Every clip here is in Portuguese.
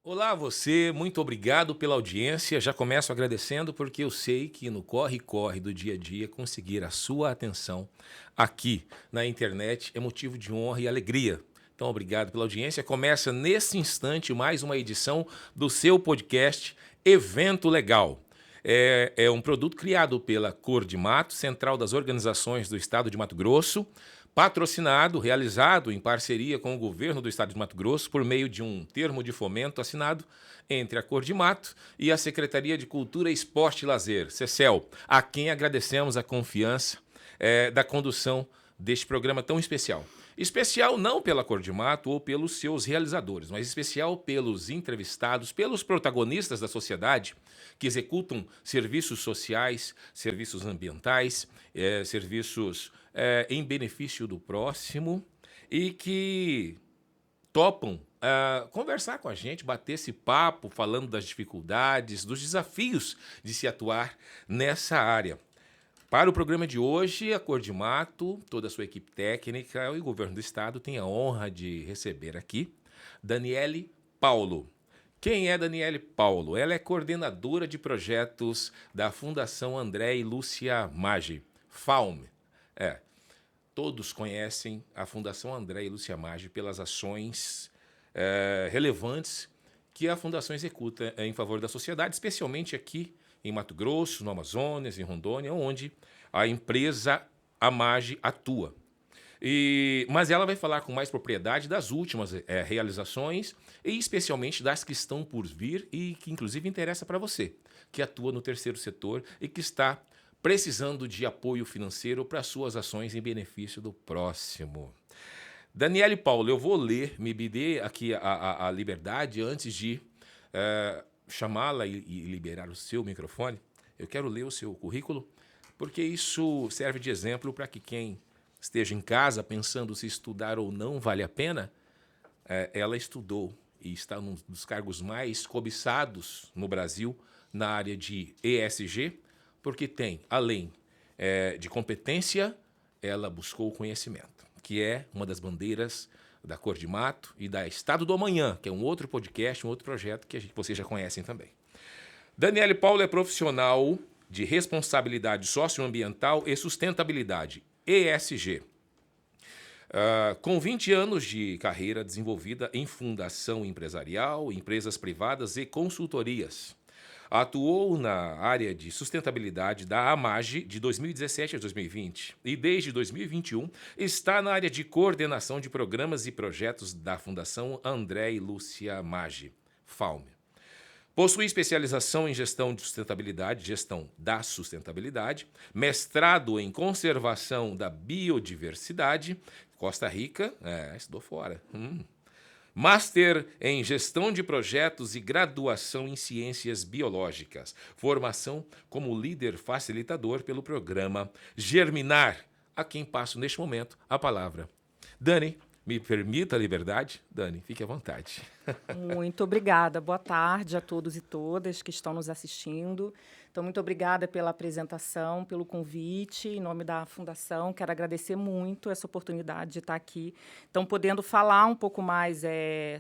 Olá, você, muito obrigado pela audiência. Já começo agradecendo porque eu sei que no corre-corre do dia a dia conseguir a sua atenção aqui na internet é motivo de honra e alegria. Então, obrigado pela audiência. Começa nesse instante mais uma edição do seu podcast Evento Legal. É um produto criado pela Cor de Mato, Central das Organizações do Estado de Mato Grosso, patrocinado, realizado em parceria com o governo do Estado de Mato Grosso por meio de um termo de fomento assinado entre a Cor de Mato e a Secretaria de Cultura, Esporte e Lazer, CECEL, a quem agradecemos a confiança da condução deste programa tão especial. Especial não pela Cor de Mato ou pelos seus realizadores, mas especial pelos entrevistados, pelos protagonistas da sociedade que executam serviços sociais, serviços ambientais, serviços em benefício do próximo e que topam conversar com a gente, bater esse papo, falando das dificuldades, dos desafios de se atuar nessa área. Para o programa de hoje, a Cor de Mato, toda a sua equipe técnica e o governo do estado tem a honra de receber aqui Daniele Paulo. Quem é Daniele Paulo? Ela é coordenadora de projetos da Fundação André e Lúcia Maggi, FAUM. Todos conhecem a Fundação André e Lúcia Maggi pelas ações relevantes que a Fundação executa em favor da sociedade, especialmente aqui em Mato Grosso, no Amazonas, em Rondônia, onde a empresa Maggi atua. Mas ela vai falar com mais propriedade das últimas realizações e especialmente das que estão por vir e que inclusive interessa para você, que atua no terceiro setor e que está precisando de apoio financeiro para suas ações em benefício do próximo. Daniele Paulo, eu vou ler, me dê aqui a liberdade antes de chamá-la e liberar o seu microfone. Eu quero ler o seu currículo, porque isso serve de exemplo para que quem esteja em casa pensando se estudar ou não vale a pena. Ela estudou e está num dos cargos mais cobiçados no Brasil na área de ESG, porque tem, além de competência, ela buscou o conhecimento, que é uma das bandeiras da Cor de Mato e da Estado do Amanhã, que é um outro podcast, um outro projeto que vocês já conhecem também. Daniele Paulo é profissional de responsabilidade socioambiental e sustentabilidade, ESG. Com 20 anos de carreira desenvolvida em fundação empresarial, empresas privadas e consultorias. Atuou na área de sustentabilidade da Maggi de 2017 a 2020 e desde 2021 está na área de coordenação de programas e projetos da Fundação André e Lúcia Maggi, FAUM. Possui especialização em gestão de sustentabilidade, gestão da sustentabilidade, mestrado em conservação da biodiversidade, Costa Rica, estudou fora. Master em Gestão de Projetos e graduação em Ciências Biológicas. Formação como líder facilitador pelo programa Germinar, a quem passo neste momento a palavra. Dani, me permita a liberdade? Dani, fique à vontade. Muito obrigada. Boa tarde a todos e todas que estão nos assistindo. Então, muito obrigada pela apresentação, pelo convite. Em nome da Fundação, quero agradecer muito essa oportunidade de estar aqui. Então, podendo falar um pouco mais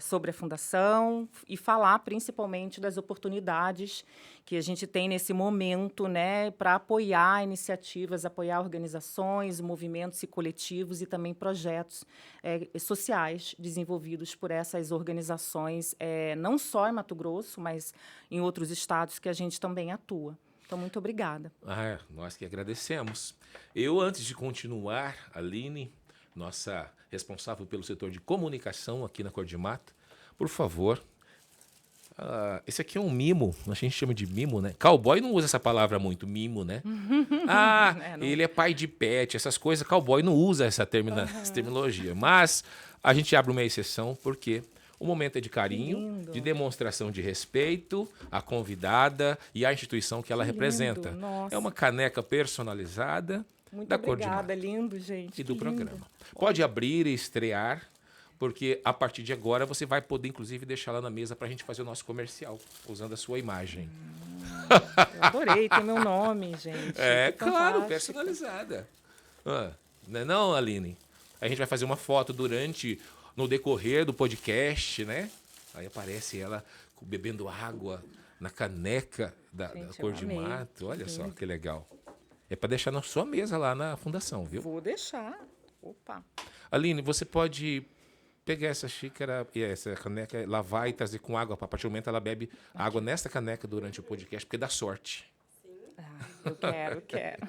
sobre a Fundação e falar principalmente das oportunidades que a gente tem nesse momento, né, para apoiar iniciativas, apoiar organizações, movimentos e coletivos e também projetos sociais desenvolvidos por essas organizações, não só em Mato Grosso, mas em outros estados que a gente também atua. Então, muito obrigada. Nós que agradecemos. Eu, antes de continuar, Aline, nossa responsável pelo setor de comunicação aqui na Cor de Mato, por favor, esse aqui é um mimo, a gente chama de mimo, né? Cowboy não usa essa palavra muito, mimo, né? Ele é pai de pet, essas coisas, cowboy não usa essa terminologia. Mas a gente abre uma exceção porque o momento é de carinho, de demonstração de respeito à convidada e à instituição que ela representa. Nossa. É uma caneca personalizada muito da Cor de Mato. Obrigada, lindo, gente. E do programa. Pode abrir e estrear, porque a partir de agora você vai poder, inclusive, deixar lá na mesa para a gente fazer o nosso comercial, usando a sua imagem. Eu adorei, tem meu nome, gente. Claro, personalizada. Não é não, Aline? A gente vai fazer uma foto no decorrer do podcast, né? Aí aparece ela bebendo água na caneca da Gente, cor eu de amei. mato. Olha só Sim. que legal. É para deixar na sua mesa lá na fundação, viu? Vou deixar. Opa. Aline, você pode pegar essa xícara e essa caneca, lavar e trazer com água. A partir do momento ela bebe água nessa caneca durante o podcast, porque dá sorte. Eu quero.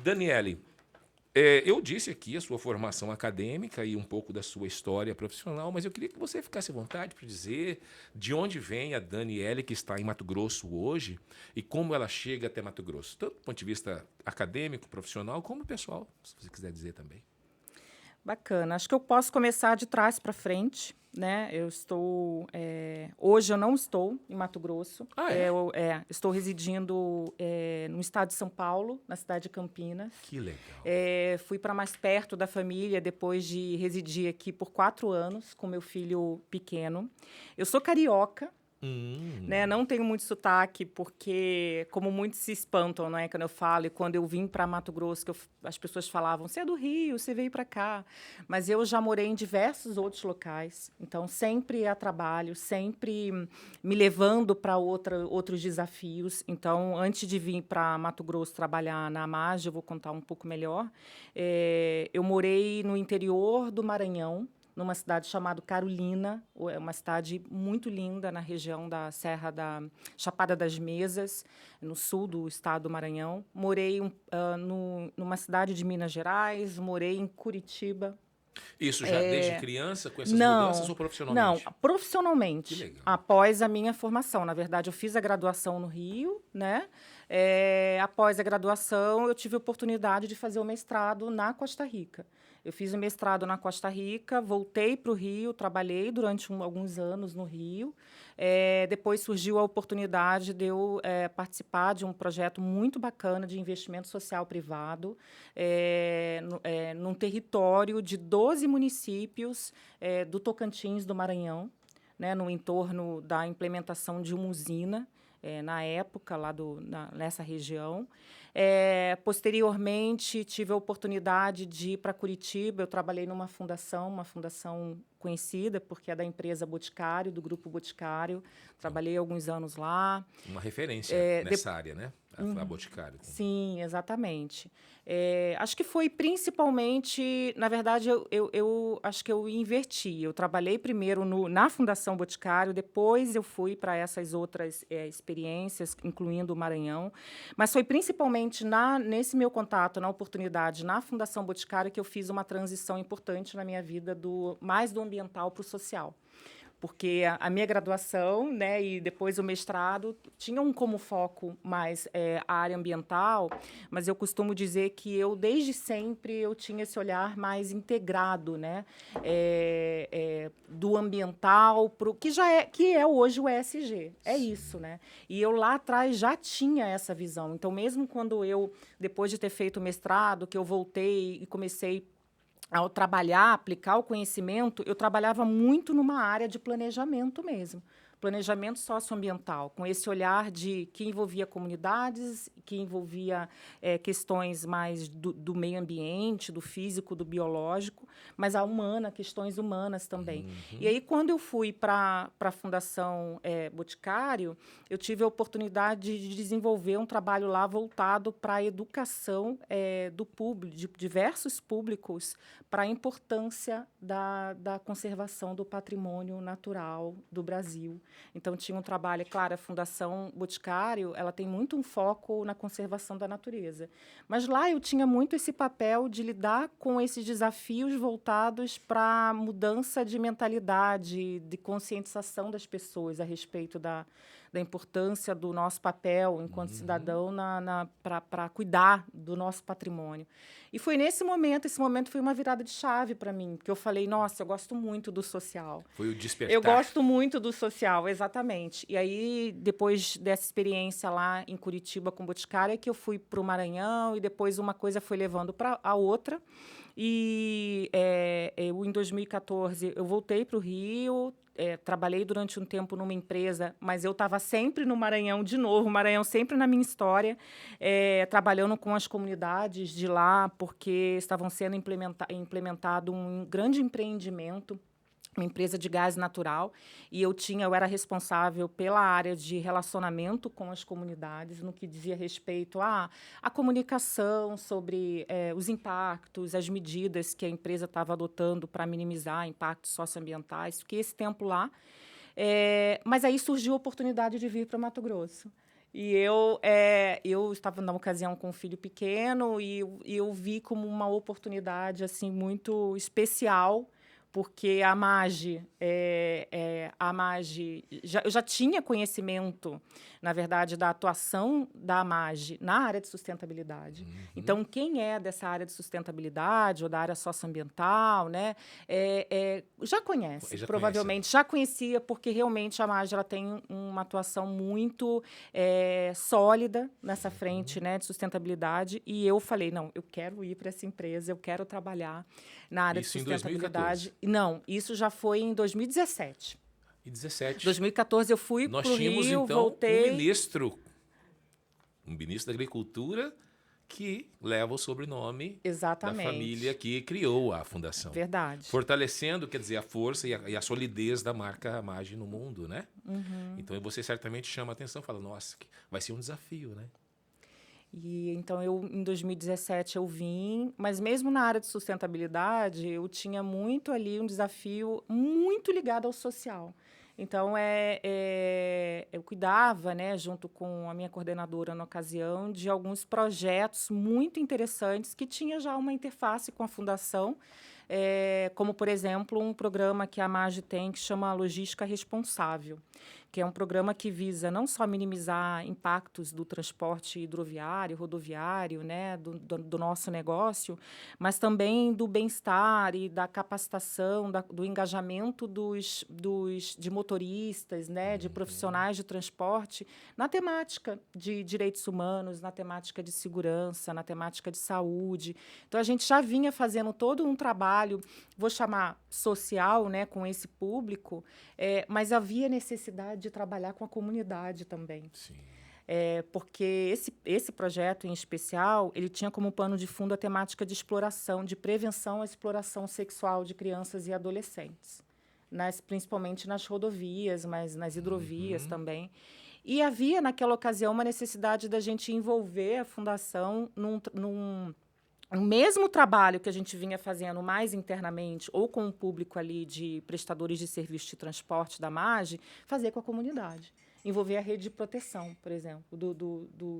Daniele, eu disse aqui a sua formação acadêmica e um pouco da sua história profissional, mas eu queria que você ficasse à vontade para dizer de onde vem a Daniele que está em Mato Grosso hoje e como ela chega até Mato Grosso, tanto do ponto de vista acadêmico, profissional, como pessoal, se você quiser dizer também. Bacana. Acho que eu posso começar de trás para frente, né? Hoje eu não estou em Mato Grosso. Ah, é? Estou residindo no estado de São Paulo, na cidade de Campinas. Que legal. Fui para mais perto da família depois de residir aqui por 4 anos com meu filho pequeno. Eu sou carioca. Né? Não tenho muito sotaque, porque, como muitos se espantam, né, quando eu falo, e quando eu vim para Mato Grosso, as pessoas falavam, você é do Rio, você veio para cá. Mas eu já morei em diversos outros locais, então sempre a trabalho, sempre me levando para outros desafios. Então, antes de vir para Mato Grosso trabalhar na AMAGE, eu vou contar um pouco melhor, eu morei no interior do Maranhão, numa cidade chamada Carolina, uma cidade muito linda na região da Serra da Chapada das Mesas, no sul do estado do Maranhão. Morei numa cidade de Minas Gerais, morei em Curitiba. Isso já desde criança, com essas Não, mudanças ou profissionalmente? Não, profissionalmente. Que legal. Após a minha formação. Na verdade, eu fiz a graduação no Rio, né? Após a graduação, eu tive a oportunidade de fazer o mestrado na Costa Rica. Eu fiz o mestrado na Costa Rica, voltei para o Rio, trabalhei durante alguns anos no Rio. Depois surgiu a oportunidade de eu participar de um projeto muito bacana de investimento social privado num território de 12 municípios do Tocantins, do Maranhão, né, no entorno da implementação de uma usina, na época, lá nessa região. Posteriormente, tive a oportunidade de ir para Curitiba. Eu trabalhei numa fundação, uma fundação conhecida, porque é da empresa Boticário, do Grupo Boticário. Trabalhei alguns anos lá. Uma referência nessa área, né? A Boticário. Sim, exatamente. Acho que foi principalmente, na verdade, eu acho que eu inverti. Eu trabalhei primeiro na Fundação Boticário, depois eu fui para essas outras experiências, incluindo o Maranhão. Mas foi principalmente nesse meu contato, na oportunidade, na Fundação Boticário, que eu fiz uma transição importante na minha vida, mais do ambiental para o social. Porque a minha graduação, né, e depois o mestrado tinham como foco mais a área ambiental, mas eu costumo dizer que desde sempre, eu tinha esse olhar mais integrado, né, do ambiental para o que é hoje o ESG. É isso, né? E eu lá atrás já tinha essa visão. Então, mesmo quando depois de ter feito o mestrado, que eu voltei e comecei ao trabalhar, aplicar o conhecimento, eu trabalhava muito numa área de planejamento mesmo. Planejamento socioambiental, com esse olhar que envolvia comunidades, que envolvia questões mais do meio ambiente, do físico, do biológico, mas questões humanas também. E aí, quando eu fui para a Fundação Boticário, eu tive a oportunidade de desenvolver um trabalho lá voltado para a educação do público, de diversos públicos, para a importância da conservação do patrimônio natural do Brasil. Então, tinha um trabalho, claro, a Fundação Boticário, ela tem muito um foco na conservação da natureza. Mas lá eu tinha muito esse papel de lidar com esses desafios voltados para a mudança de mentalidade, de conscientização das pessoas a respeito da importância do nosso papel enquanto cidadão para cuidar do nosso patrimônio. E foi esse momento foi uma virada de chave para mim, porque eu falei, nossa, eu gosto muito do social. Foi o despertar. Eu gosto muito do social, exatamente. E aí, depois dessa experiência lá em Curitiba com o Boticário, é que eu fui para o Maranhão e depois uma coisa foi levando para a outra. E em 2014, eu voltei para o Rio, trabalhei durante um tempo numa empresa, mas eu estava sempre no Maranhão de novo, o Maranhão sempre na minha história, trabalhando com as comunidades de lá, porque estavam sendo implementado um grande empreendimento uma empresa de gás natural, e eu era responsável pela área de relacionamento com as comunidades, no que dizia respeito à comunicação sobre os impactos, as medidas que a empresa estava adotando para minimizar impactos socioambientais. Fiquei esse tempo lá, mas aí surgiu a oportunidade de vir para Mato Grosso. E eu estava, na ocasião, com um filho pequeno, e eu vi como uma oportunidade assim muito especial, porque a MAGE, eu já tinha conhecimento, na verdade, da atuação da MAGE na área de sustentabilidade. Então, quem é dessa área de sustentabilidade ou da área socioambiental, né, já conhece, provavelmente já conhecia, porque realmente a MAGE ela tem uma atuação muito sólida nessa frente, né, de sustentabilidade. E eu falei, não, eu quero ir para essa empresa, eu quero trabalhar na área de sustentabilidade. Não, isso já foi em 2017. E 17. 2014 eu fui para o Rio, então, voltei. Um ministro da Agricultura que leva o sobrenome Exatamente. da família que criou a fundação. Verdade. Fortalecendo, quer dizer, a força e a solidez da marca MAGE no mundo, né? Então, você certamente chama a atenção, fala, nossa, vai ser um desafio, né? E então em 2017 eu vim, mas mesmo na área de sustentabilidade, eu tinha muito ali um desafio muito ligado ao social. Então eu cuidava, né, junto com a minha coordenadora na ocasião, de alguns projetos muito interessantes que tinha já uma interface com a fundação, como, por exemplo, um programa que a MAGE tem que chama Logística Responsável, que é um programa que visa não só minimizar impactos do transporte hidroviário, rodoviário, né, do nosso negócio, mas também do bem-estar e da capacitação, do engajamento de motoristas, né, de profissionais de transporte na temática de direitos humanos, na temática de segurança, na temática de saúde. Então, a gente já vinha fazendo todo um trabalho, vou chamar social, né, com esse público, mas havia necessidade de trabalhar com a comunidade também. Sim. Porque esse projeto, em especial, ele tinha como pano de fundo a temática de exploração, de prevenção à exploração sexual de crianças e adolescentes, principalmente nas rodovias, mas nas hidrovias também. E havia, naquela ocasião, uma necessidade da gente envolver a fundação o mesmo trabalho que a gente vinha fazendo mais internamente, ou com o público ali de prestadores de serviço de transporte da MAGE, fazer com a comunidade. Envolver a rede de proteção, por exemplo,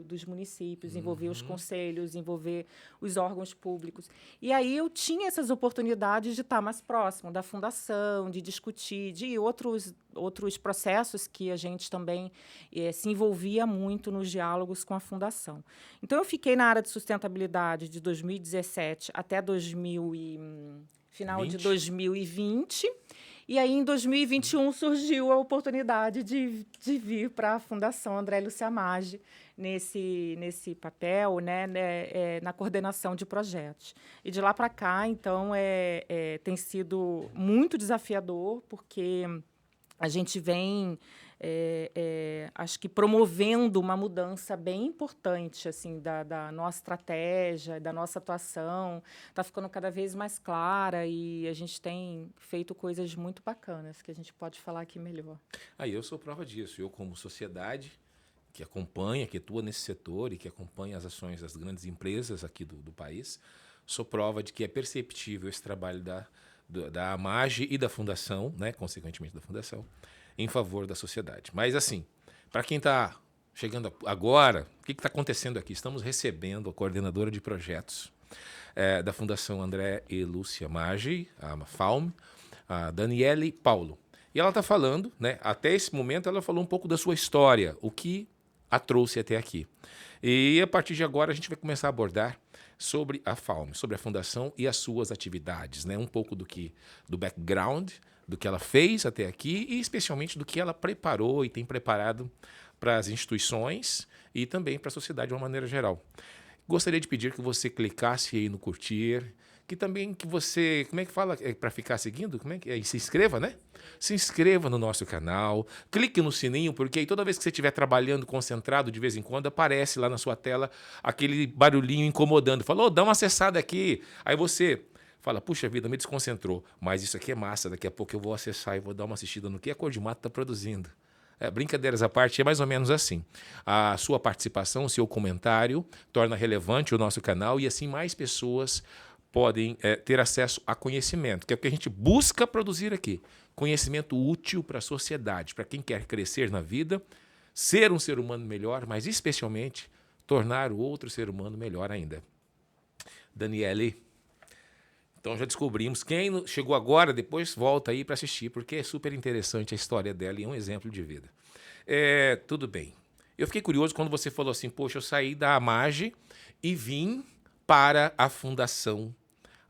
dos municípios, envolver os conselhos, envolver os órgãos públicos. E aí eu tinha essas oportunidades de estar mais próximo da fundação, de discutir, de outros processos que a gente também se envolvia muito nos diálogos com a fundação. Então, eu fiquei na área de sustentabilidade de 2017 até final de 2020. E aí, em 2021, surgiu a oportunidade de vir para a Fundação André Lúcia MAGE nesse papel, né, na coordenação de projetos. E de lá para cá, então, tem sido muito desafiador, porque a gente vem, acho que, promovendo uma mudança bem importante assim, da nossa estratégia, da nossa atuação. Está ficando cada vez mais clara e a gente tem feito coisas muito bacanas que a gente pode falar aqui melhor. Eu sou prova disso. Eu, como sociedade que acompanha, que atua nesse setor e que acompanha as ações das grandes empresas aqui do país, sou prova de que é perceptível esse trabalho da MAGE e da Fundação, né, consequentemente da Fundação, em favor da sociedade. Mas, assim, para quem está chegando agora, o que está acontecendo aqui? Estamos recebendo a coordenadora de projetos da Fundação André e Lúcia MAGE, a FAUM, a Daniele Paulo. E ela está falando, né, até esse momento, ela falou um pouco da sua história, o que a trouxe até aqui. E, a partir de agora, a gente vai começar a abordar sobre a FAUM, sobre a Fundação e as suas atividades, né? Um pouco do background, do que ela fez até aqui e especialmente do que ela preparou e tem preparado para as instituições e também para a sociedade de uma maneira geral. Gostaria de pedir que você clicasse aí no curtir, que também que você, como é que fala, para ficar seguindo? Como é que é? Se inscreva, né? Se inscreva no nosso canal, clique no sininho, porque aí toda vez que você estiver trabalhando concentrado, de vez em quando, aparece lá na sua tela aquele barulhinho incomodando. Falou, dá uma acessada aqui. Aí você fala, puxa vida, me desconcentrou, mas isso aqui é massa, daqui a pouco eu vou acessar e vou dar uma assistida no que a Cor de Mato está produzindo. Brincadeiras à parte, é mais ou menos assim. A sua participação, o seu comentário torna relevante o nosso canal e assim mais pessoas podem ter acesso a conhecimento, que é o que a gente busca produzir aqui. Conhecimento útil para a sociedade, para quem quer crescer na vida, ser um ser humano melhor, mas especialmente tornar o outro ser humano melhor ainda. Daniele, então já descobrimos. Quem chegou agora, depois volta aí para assistir, porque é super interessante a história dela e é um exemplo de vida. Tudo bem. Eu fiquei curioso quando você falou assim, poxa, eu saí da AMAGE e vim para a Fundação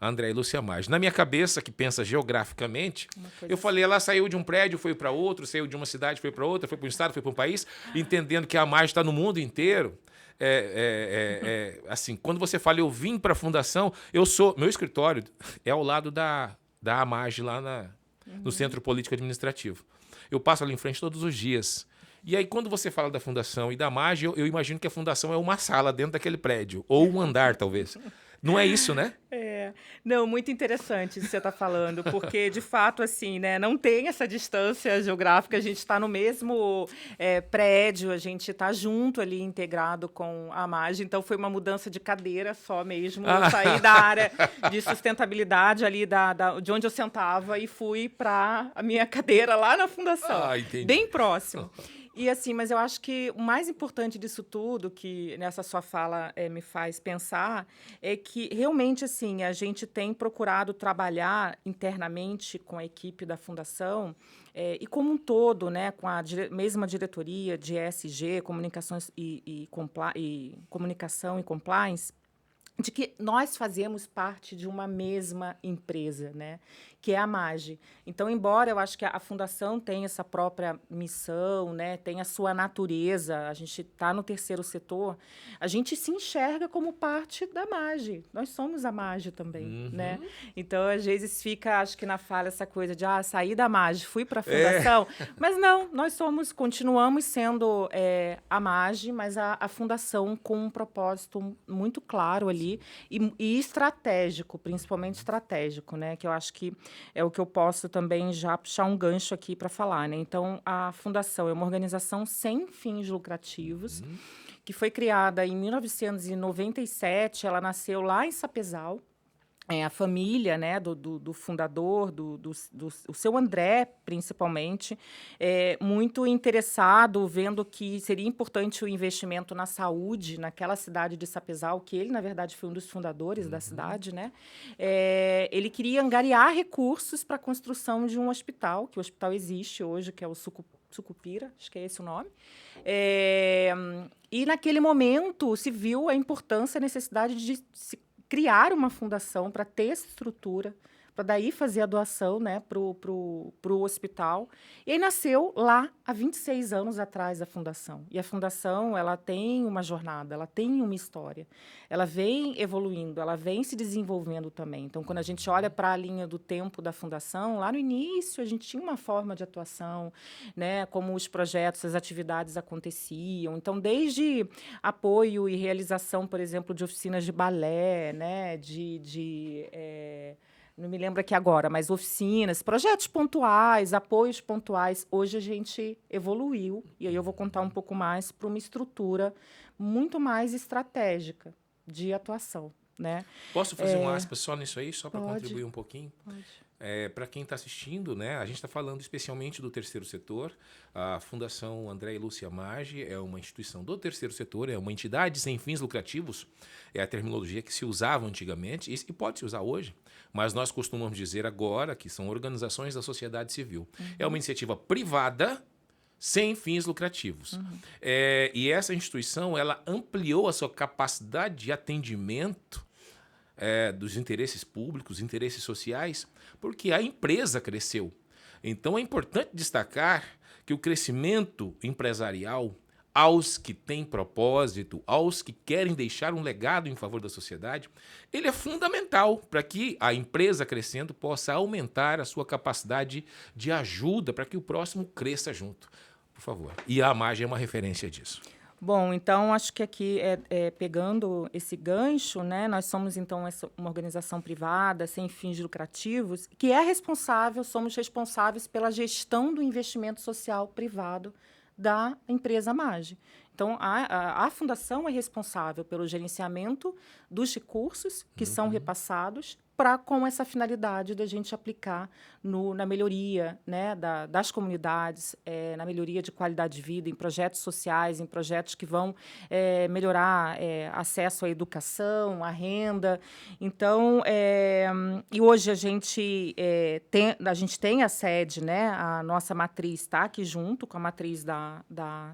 André e Lúcia Maggi. Na minha cabeça, que pensa geograficamente, eu falei, ela saiu de um prédio, foi para outro, saiu de uma cidade, foi para outra, foi para um estado, foi para um país, entendendo que a Maggi está no mundo inteiro. Assim, quando você fala, eu vim para a fundação, meu escritório é ao lado da AMAGE, lá no Centro Político Administrativo. Eu passo ali em frente todos os dias. E aí, quando você fala da fundação e da AMAGE, eu imagino que a fundação é uma sala dentro daquele prédio, ou um andar, talvez. Não é isso, né? Não, muito interessante isso que você está falando, porque, de fato, assim, né, não tem essa distância geográfica, a gente está no mesmo prédio, a gente está junto ali, integrado com a AMAGE, então foi uma mudança de cadeira só mesmo, eu saí da área de sustentabilidade ali, de onde eu sentava, e fui para a minha cadeira lá na fundação, bem próximo. E assim, mas eu acho que o mais importante disso tudo, que nessa sua fala me faz pensar, é que realmente assim a gente tem procurado trabalhar internamente com a equipe da Fundação e como um todo, né, com a mesma diretoria de ESG, comunicações comunicação e compliance, de que nós fazemos parte de uma mesma empresa, né, que é a AMAGE. Então, embora eu acho que a Fundação tenha essa própria missão, né, tem a sua natureza, a gente está no terceiro setor, a gente se enxerga como parte da AMAGE. Nós somos a AMAGE também, né? Então, às vezes, fica, acho que na fala, essa coisa de saí da AMAGE, fui para a Fundação. Mas não, nós continuamos sendo a AMAGE, mas a Fundação com um propósito muito claro ali e estratégico, principalmente estratégico, né? Que eu acho que é o que eu posso também já puxar um gancho aqui para falar, né? Então, a Fundação é uma organização sem fins lucrativos, que foi criada em 1997, ela nasceu lá em Sapezal. A família, né, do fundador, o seu André, principalmente, muito interessado, vendo que seria importante o investimento na saúde, naquela cidade de Sapezal, que ele, na verdade, foi um dos fundadores da cidade, né? Ele queria angariar recursos para a construção de um hospital, que o hospital existe hoje, que é o Sucupira, acho que é esse o nome. E, naquele momento, se viu a importância, a necessidade de se criar uma fundação para ter essa estrutura, para daí fazer a doação, né, pro hospital. E aí nasceu lá, há 26 anos atrás, a Fundação. E a Fundação, ela tem uma jornada, ela tem uma história. Ela vem evoluindo, ela vem se desenvolvendo também. Então, quando a gente olha para a linha do tempo da Fundação, lá no início a gente tinha uma forma de atuação, né, como os projetos, as atividades aconteciam. Então, desde apoio e realização, por exemplo, de oficinas de balé, né, não me lembro aqui agora, mas oficinas, projetos pontuais, apoios pontuais. Hoje a gente evoluiu, e aí eu vou contar um pouco mais para uma estrutura muito mais estratégica de atuação, né? Posso fazer um aspas só nisso aí, só para contribuir um pouquinho? Pode. Para quem está assistindo, né, a gente está falando especialmente do terceiro setor. A Fundação André e Lúcia Maggi é uma instituição do terceiro setor, é uma entidade sem fins lucrativos, é a terminologia que se usava antigamente e pode se usar hoje, mas nós costumamos dizer agora que são organizações da sociedade civil. É uma iniciativa privada sem fins lucrativos. E essa instituição ela ampliou a sua capacidade de atendimento dos interesses públicos, interesses sociais, porque a empresa cresceu. Então, é importante destacar que o crescimento empresarial, aos que têm propósito, aos que querem deixar um legado em favor da sociedade, ele é fundamental para que a empresa crescendo possa aumentar a sua capacidade de ajuda para que o próximo cresça junto. Por favor. E a AMAGE é uma referência disso. Bom, então acho que aqui pegando esse gancho, né, nós somos então uma organização privada sem fins lucrativos que somos responsáveis pela gestão do investimento social privado da empresa MAGE. Então, a fundação é responsável pelo gerenciamento dos recursos que são repassados com essa finalidade da gente aplicar na melhoria, né, das comunidades, na melhoria de qualidade de vida, em projetos sociais, em projetos que vão melhorar acesso à educação, à renda. Então, e hoje a gente tem a sede, né, a nossa matriz está aqui junto com a matriz da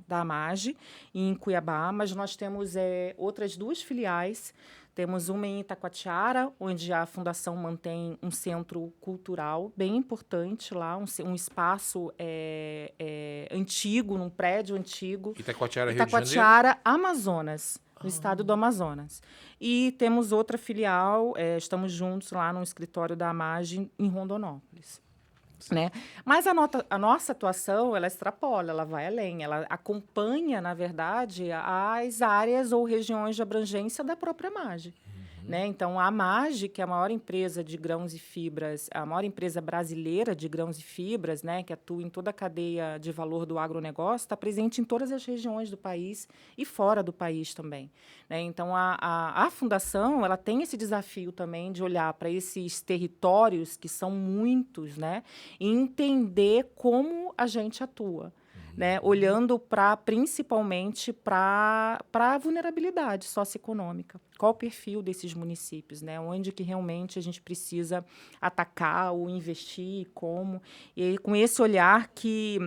AMAGE, em Cuiabá, mas nós temos outras 2 filiais. Temos uma em Itacoatiara, onde a Fundação mantém um centro cultural bem importante lá, um espaço antigo, num prédio antigo. Itacoatiara, Rio de Janeiro? Itacoatiara, Amazonas, no estado do Amazonas. E temos outra filial, estamos juntos lá no escritório da AMAGE, em Rondonópolis. Né? Mas a nossa atuação, ela extrapola, ela vai além, ela acompanha, na verdade, as áreas ou regiões de abrangência da própria MAGE. Né? Então, a MAGE, que é a maior empresa de grãos e fibras, a maior empresa brasileira de grãos e fibras, né, que atua em toda a cadeia de valor do agronegócio, está presente em todas as regiões do país e fora do país também. Né? Então, a Fundação ela tem esse desafio também de olhar para esses territórios, que são muitos, né, e entender como a gente atua. Né, olhando principalmente para a vulnerabilidade socioeconômica. Qual o perfil desses municípios? Né, onde que realmente a gente precisa atacar ou investir, como. E com esse olhar que,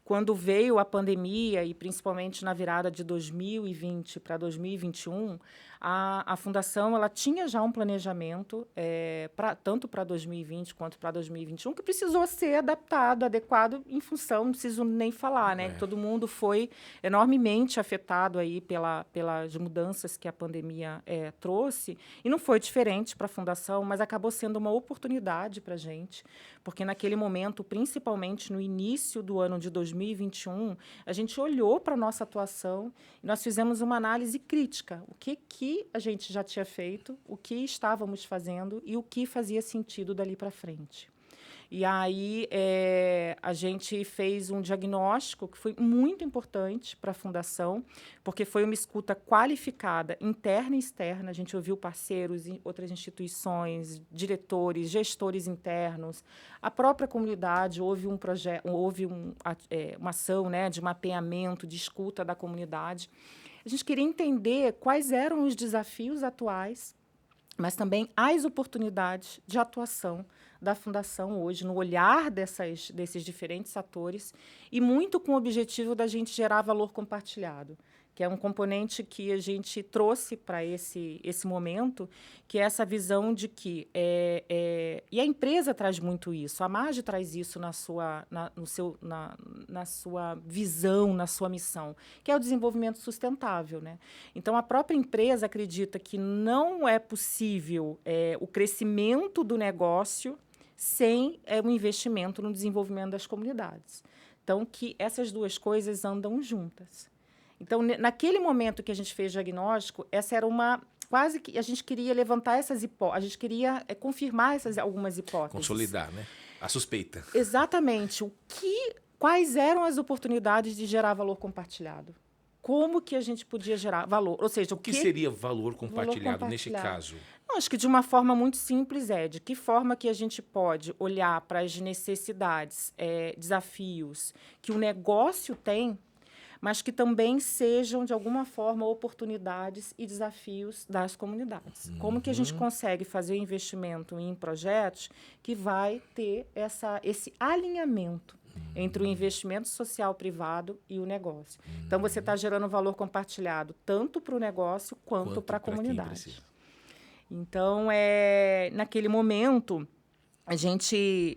quando veio a pandemia, e principalmente na virada de 2020 para 2021, a Fundação ela tinha já um planejamento, tanto para 2020 quanto para 2021, que precisou ser adaptado, adequado, em função, não preciso nem falar, né? Que todo mundo foi enormemente afetado aí pelas mudanças que a pandemia trouxe, e não foi diferente para a Fundação, mas acabou sendo uma oportunidade para a gente, porque naquele momento, principalmente no início do ano de 2021, a gente olhou para a nossa atuação e nós fizemos uma análise crítica. O que a gente já tinha feito, o que estávamos fazendo e o que fazia sentido dali para frente. E aí a gente fez um diagnóstico que foi muito importante para a Fundação, porque foi uma escuta qualificada, interna e externa. A gente ouviu parceiros, outras instituições, diretores, gestores internos, a própria comunidade. Houve um projeto, uma ação, né, de mapeamento, de escuta da comunidade. A gente queria entender quais eram os desafios atuais, mas também as oportunidades de atuação da Fundação hoje, no olhar desses diferentes atores, e muito com o objetivo da gente gerar valor compartilhado, que é um componente que a gente trouxe para esse momento, que é essa visão de que... e a empresa traz muito isso, a MAGE traz isso na sua visão, na sua missão, que é o desenvolvimento sustentável. Né? Então, a própria empresa acredita que não é possível o crescimento do negócio sem um investimento no desenvolvimento das comunidades. Então, que essas 2 coisas andam juntas. Então, naquele momento que a gente fez o diagnóstico, essa era quase que a gente queria levantar essas hipóteses, a gente queria confirmar algumas hipóteses. Consolidar, né? A suspeita. Exatamente. Quais eram as oportunidades de gerar valor compartilhado? Como que a gente podia gerar valor? Ou seja, o que seria valor compartilhado neste caso? Acho que de uma forma muito simples de que forma que a gente pode olhar para as necessidades, desafios que o negócio tem, mas que também sejam, de alguma forma, oportunidades e desafios das comunidades. Como que a gente consegue fazer o investimento em projetos que vai ter esse alinhamento entre o investimento social privado e o negócio. Então, você está gerando valor compartilhado tanto para o negócio quanto para a comunidade. Então, naquele momento, a gente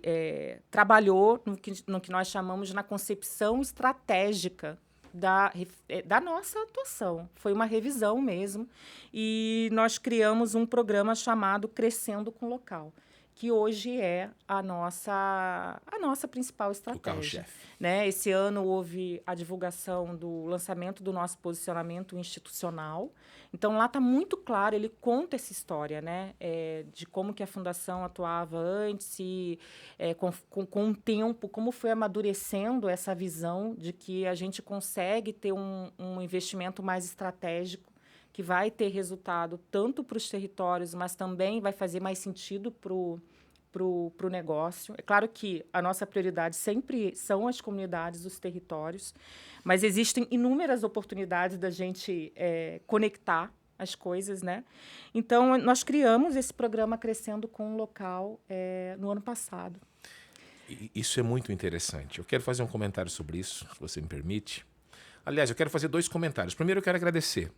trabalhou no que nós chamamos na concepção estratégica da nossa atuação. Foi uma revisão mesmo. E nós criamos um programa chamado Crescendo com Local, que hoje é a nossa principal O estratégia. carro-chefe. Né? Esse ano houve a divulgação do lançamento do nosso posicionamento institucional. Então, lá está muito claro, ele conta essa história, né? De como que a Fundação atuava antes e, com o tempo, como foi amadurecendo essa visão de que a gente consegue ter um investimento mais estratégico, que vai ter resultado tanto para os territórios, mas também vai fazer mais sentido para o negócio. É claro que a nossa prioridade sempre são as comunidades, os territórios, mas existem inúmeras oportunidades da gente conectar as coisas, né? Então, nós criamos esse programa Crescendo com o Local no ano passado. Isso é muito interessante. Eu quero fazer um comentário sobre isso, se você me permite. Aliás, eu quero fazer 2 comentários. Primeiro, eu quero agradecer.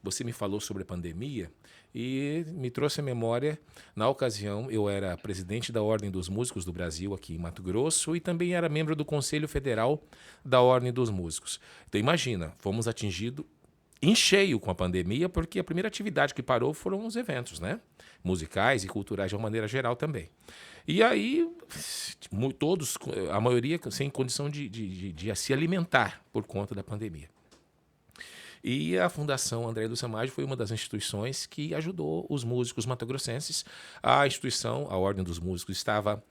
Você me falou sobre a pandemia e me trouxe à memória, na ocasião, eu era presidente da Ordem dos Músicos do Brasil, aqui em Mato Grosso, e também era membro do Conselho Federal da Ordem dos Músicos. Então, imagina, fomos atingidos em cheio com a pandemia, porque a primeira atividade que parou foram os eventos, né? Musicais e culturais de uma maneira geral também. E aí, todos, a maioria sem condição de se alimentar por conta da pandemia. E a Fundação André Luiz Samaggio foi uma das instituições que ajudou os músicos matogrossenses. A instituição, a Ordem dos Músicos, estava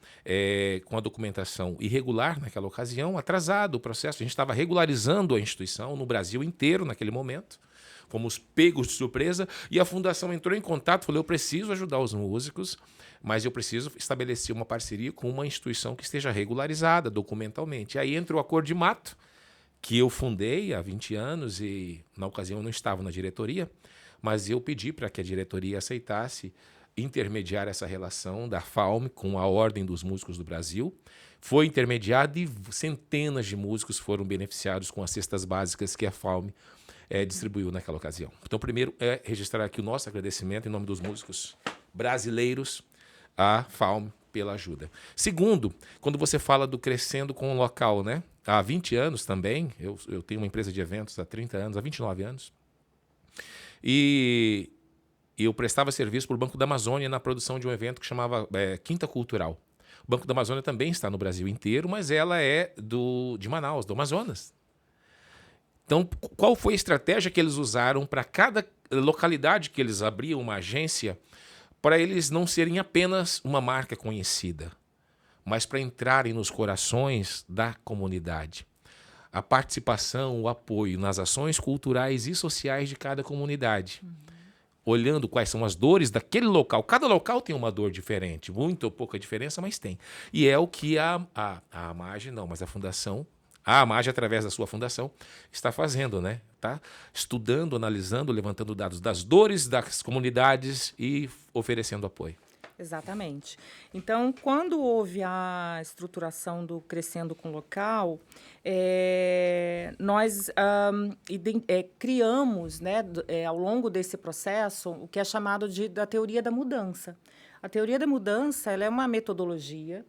com a documentação irregular naquela ocasião, atrasado o processo. A gente estava regularizando a instituição no Brasil inteiro naquele momento. Fomos pegos de surpresa e a Fundação entrou em contato, falou, eu preciso ajudar os músicos, mas eu preciso estabelecer uma parceria com uma instituição que esteja regularizada documentalmente. E aí entra o Acordo de Mato, que eu fundei há 20 anos e, na ocasião, eu não estava na diretoria, mas eu pedi para que a diretoria aceitasse intermediar essa relação da FAUM com a Ordem dos Músicos do Brasil. Foi intermediado e centenas de músicos foram beneficiados com as cestas básicas que a FAUM distribuiu naquela ocasião. Então, primeiro, registrar aqui o nosso agradecimento em nome dos músicos brasileiros à FAUM pela ajuda. Segundo, quando você fala do Crescendo com o Local, né? Há 20 anos também, eu tenho uma empresa de eventos há 30 anos, há 29 anos, e eu prestava serviço para o Banco da Amazônia na produção de um evento que chamava Quinta Cultural. O Banco da Amazônia também está no Brasil inteiro, mas ela é de Manaus, do Amazonas. Então, qual foi a estratégia que eles usaram para cada localidade que eles abriam uma agência, para eles não serem apenas uma marca conhecida, mas para entrarem nos corações da comunidade. A participação, o apoio nas ações culturais e sociais de cada comunidade. Olhando quais são as dores daquele local. Cada local tem uma dor diferente, muita ou pouca diferença, mas tem. E é o que a Fundação, a AMAGE, através da sua fundação, está fazendo, né? Tá estudando, analisando, levantando dados das dores das comunidades e oferecendo apoio. Exatamente. Então, quando houve a estruturação do Crescendo com o Local, nós criamos, né, ao longo desse processo, o que é chamado da teoria da mudança. A teoria da mudança ela é uma metodologia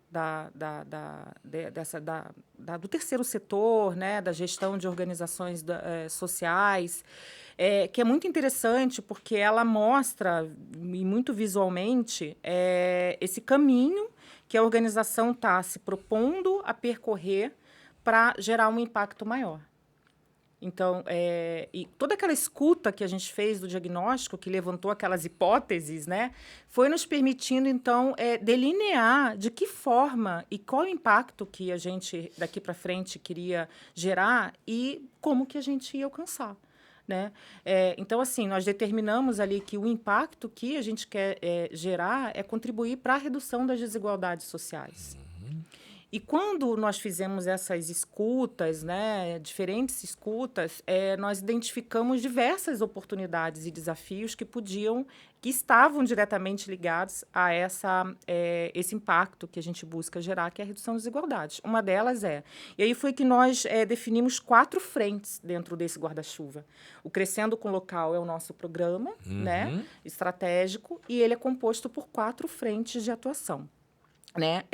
do terceiro setor, né, da gestão de organizações sociais, que é muito interessante porque ela mostra, e muito visualmente, esse caminho que a organização está se propondo a percorrer para gerar um impacto maior. Então, e toda aquela escuta que a gente fez do diagnóstico, que levantou aquelas hipóteses, né, foi nos permitindo, então, delinear de que forma e qual o impacto que a gente, daqui para frente, queria gerar e como que a gente ia alcançar. Né? Então, assim, nós determinamos ali que o impacto que a gente quer gerar é contribuir para a redução das desigualdades sociais. E quando nós fizemos essas escutas, né, diferentes escutas, nós identificamos diversas oportunidades e desafios que estavam diretamente ligados a esse impacto que a gente busca gerar, que é a redução das desigualdades. Uma delas e aí foi que nós definimos 4 frentes dentro desse guarda-chuva. O Crescendo com o Local é o nosso programa, né, estratégico, e ele é composto por 4 frentes de atuação. Né?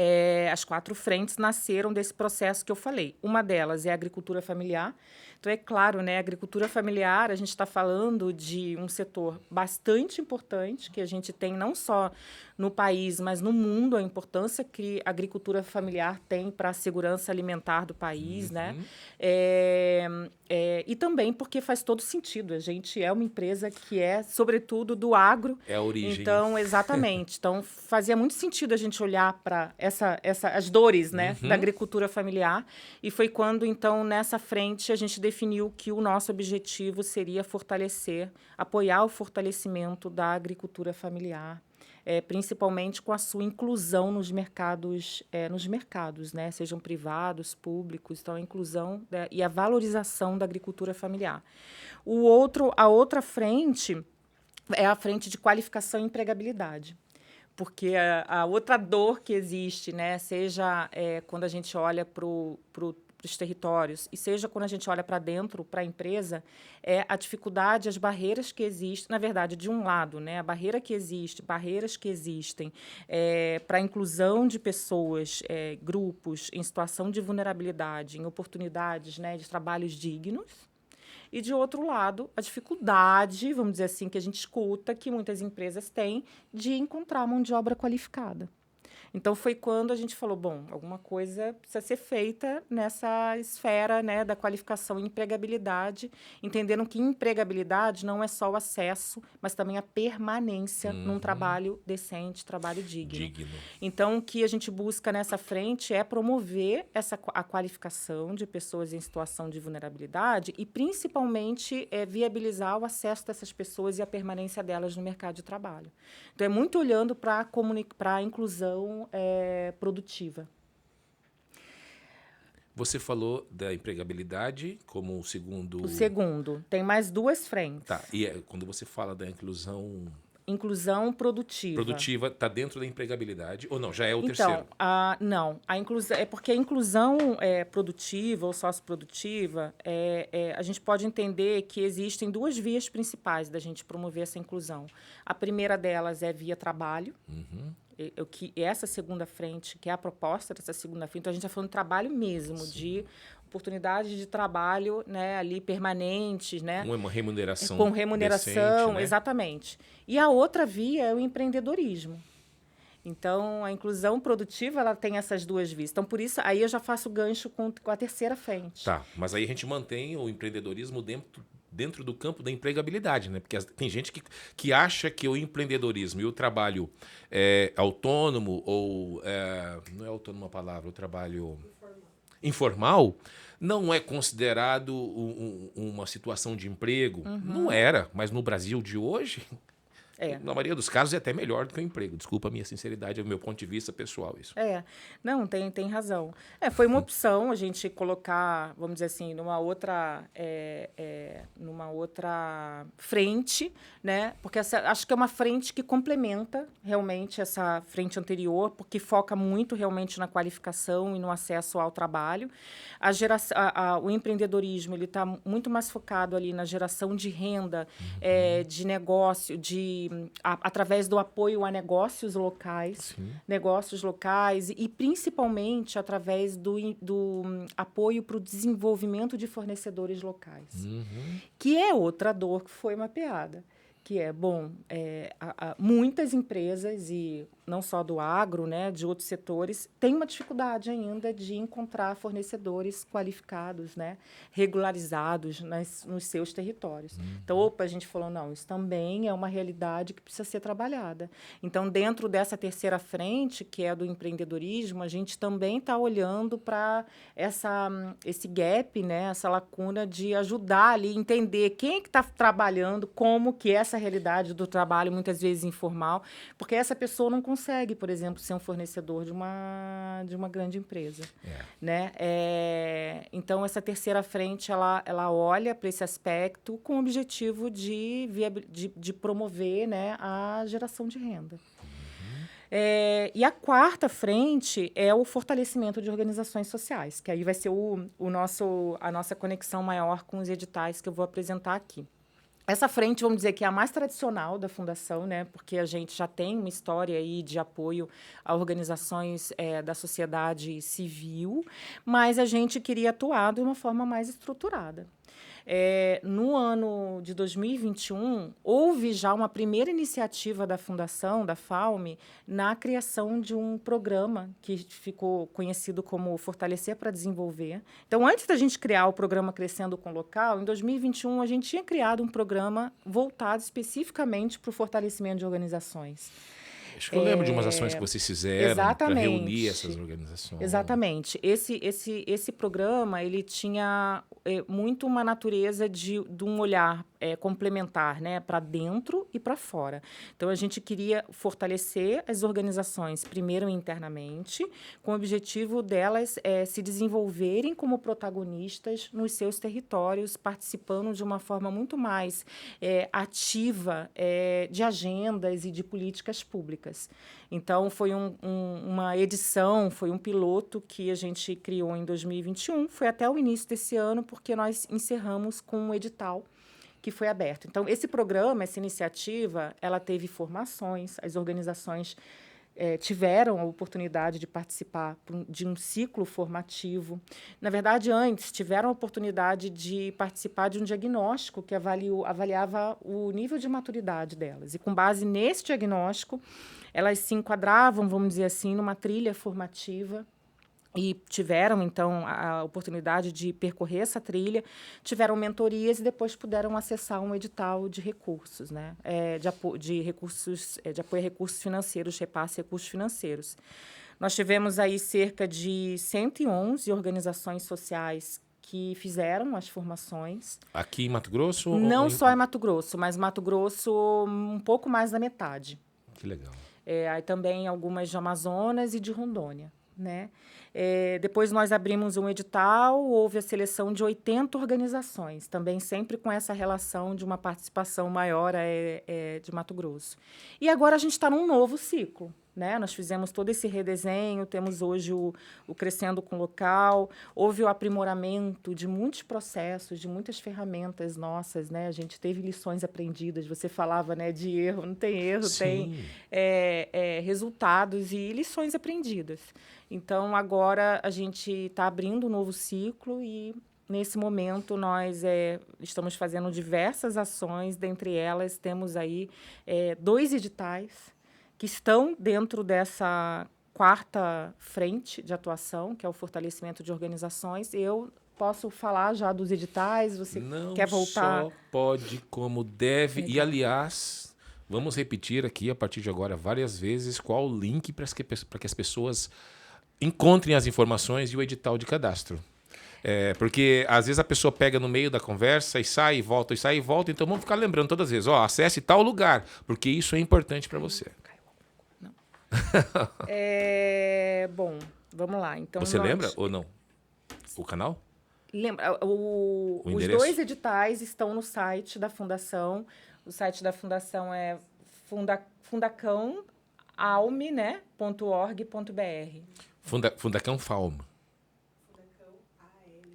As 4 frentes nasceram desse processo que eu falei. Uma delas é a agricultura familiar. Então, é claro, né, a agricultura familiar, a gente está falando de um setor bastante importante, que a gente tem não só no país, mas no mundo, a importância que a agricultura familiar tem para a segurança alimentar do país, né? E também porque faz todo sentido. A gente é uma empresa que é, sobretudo, do agro. É a origem. Então, exatamente. Então, fazia muito sentido a gente olhar para as dores, né, da agricultura familiar. E foi quando, então, nessa frente, a gente definiu que o nosso objetivo seria apoiar o fortalecimento da agricultura familiar, principalmente com a sua inclusão nos mercados, né, sejam privados, públicos, então a inclusão, né, e a valorização da agricultura familiar. A outra frente é a frente de qualificação e empregabilidade. Porque a outra dor que existe, né, seja quando a gente olha para os territórios, e seja quando a gente olha para dentro, para a empresa, é a dificuldade, as barreiras que existem, na verdade, de um lado, né, barreiras que existem para a inclusão de pessoas, grupos em situação de vulnerabilidade, em oportunidades, né, de trabalhos dignos. E, de outro lado, a dificuldade, vamos dizer assim, que a gente escuta, que muitas empresas têm, de encontrar mão de obra qualificada. Então, foi quando a gente falou, bom, alguma coisa precisa ser feita nessa esfera, né, da qualificação e empregabilidade, entendendo que empregabilidade não é só o acesso, mas também a permanência num trabalho decente, trabalho digno. Então, o que a gente busca nessa frente é promover a qualificação de pessoas em situação de vulnerabilidade e, principalmente, viabilizar o acesso dessas pessoas e a permanência delas no mercado de trabalho. Então, é muito olhando para a inclusão produtiva. Você falou da empregabilidade como o segundo... O segundo. Tem mais duas frentes. Tá. E quando você fala da inclusão... Inclusão produtiva. Produtiva está dentro da empregabilidade ou não? Já é o terceiro? Não. É porque a inclusão produtiva ou socioprodutiva, a gente pode entender que existem duas vias principais da gente promover essa inclusão. A primeira delas é via trabalho. Que essa segunda frente, que é a proposta dessa segunda frente, então a gente está falando de trabalho mesmo, sim, de oportunidades de trabalho, né, ali permanentes, né? Uma remuneração com remuneração, decente, né? Exatamente. E a outra via é o empreendedorismo. Então, a inclusão produtiva, ela tem essas duas vias. Então, por isso, aí eu já faço gancho com a terceira frente. Tá, mas aí a gente mantém o empreendedorismo dentro do campo da empregabilidade, né? Porque tem gente que acha que o empreendedorismo e o trabalho autônomo, ou não é autônomo a palavra, o trabalho informal não é considerado uma situação de emprego. Não era, mas no Brasil de hoje... Na maioria dos casos é até melhor do que o emprego. Desculpa a minha sinceridade, é o meu ponto de vista pessoal isso. Não, tem razão. Foi uma opção a gente colocar, vamos dizer assim, numa outra frente, né? Porque acho que é uma frente que complementa realmente essa frente anterior, porque foca muito realmente na qualificação e no acesso ao trabalho. O empreendedorismo ele está muito mais focado ali na geração de renda, de negócio, através do apoio a negócios locais, e principalmente através do apoio para o desenvolvimento de fornecedores locais, que é outra dor que foi mapeada. Que muitas empresas, e não só do agro, né, de outros setores, têm uma dificuldade ainda de encontrar fornecedores qualificados, né, regularizados nos seus territórios. Então, a gente falou, não, isso também é uma realidade que precisa ser trabalhada. Então, dentro dessa terceira frente, que é do empreendedorismo, a gente também está olhando para esse gap, né, essa lacuna de ajudar ali, entender quem é que está trabalhando, como que essa realidade do trabalho, muitas vezes informal, porque essa pessoa não consegue, por exemplo, ser um fornecedor de uma grande empresa. Né? Então, essa terceira frente, ela olha para esse aspecto com o objetivo de promover, né, a geração de renda. E a quarta frente é o fortalecimento de organizações sociais, que aí vai ser a nossa conexão maior com os editais que eu vou apresentar aqui. Essa frente, vamos dizer que é a mais tradicional da Fundação, né? Porque a gente já tem uma história aí de apoio a organizações da sociedade civil, mas a gente queria atuar de uma forma mais estruturada. No ano de 2021, houve já uma primeira iniciativa da Fundação, da FAUME, na criação de um programa que ficou conhecido como Fortalecer para Desenvolver. Então, antes da gente criar o programa Crescendo com Local, em 2021, a gente tinha criado um programa voltado especificamente para o fortalecimento de organizações. Acho que eu lembro de umas ações que vocês fizeram para reunir essas organizações. Exatamente. Esse programa ele tinha muito uma natureza de um olhar complementar, né, para dentro e para fora. Então, a gente queria fortalecer as organizações, primeiro internamente, com o objetivo delas se desenvolverem como protagonistas nos seus territórios, participando de uma forma muito mais ativa de agendas e de políticas públicas. Então, foi uma edição, foi um piloto que a gente criou em 2021, foi até o início desse ano, porque nós encerramos com um edital que foi aberto. Então, esse programa, essa iniciativa, ela teve formações, as organizações tiveram a oportunidade de participar de um ciclo formativo. Na verdade, antes, tiveram a oportunidade de participar de um diagnóstico que avaliava o nível de maturidade delas. E, com base nesse diagnóstico, elas se enquadravam, vamos dizer assim, numa trilha formativa e tiveram, então, a oportunidade de percorrer essa trilha, tiveram mentorias e depois puderam acessar um edital de recursos, né? De apoio a recursos financeiros, repasse recursos financeiros. Nós tivemos aí cerca de 111 organizações sociais que fizeram as formações. Aqui em Mato Grosso? Não só em Mato Grosso, mas Mato Grosso um pouco mais da metade. Que legal. Aí também algumas de Amazonas e de Rondônia, né? Depois nós abrimos um edital, houve a seleção de 80 organizações, também sempre com essa relação de uma participação maior de Mato Grosso. E agora a gente está num novo ciclo, né? Nós fizemos todo esse redesenho, temos hoje o Crescendo com Local, houve o aprimoramento de muitos processos, de muitas ferramentas nossas, né? A gente teve lições aprendidas, você falava, né, de erro, não tem erro, Sim. tem resultados e lições aprendidas. Então, agora a gente está abrindo um novo ciclo e, nesse momento, nós estamos fazendo diversas ações. Dentre elas, temos aí 2 editais que estão dentro dessa 4ª frente de atuação, que é o fortalecimento de organizações. Eu posso falar já dos editais? Você quer voltar? Não só pode, como deve. Legal. E, aliás, vamos repetir aqui, a partir de agora, várias vezes, qual o link para que as pessoas encontrem as informações e o edital de cadastro. Porque, às vezes, a pessoa pega no meio da conversa e sai e volta, então vamos ficar lembrando todas as vezes, acesse tal lugar, porque isso é importante para você. Não. Bom, vamos lá. Então, você lembra ou não? O canal? Lembra. Os 2 editais estão no site da Fundação. O site da Fundação é fundacãoalme, né, .org.br. Fundacão FAUM.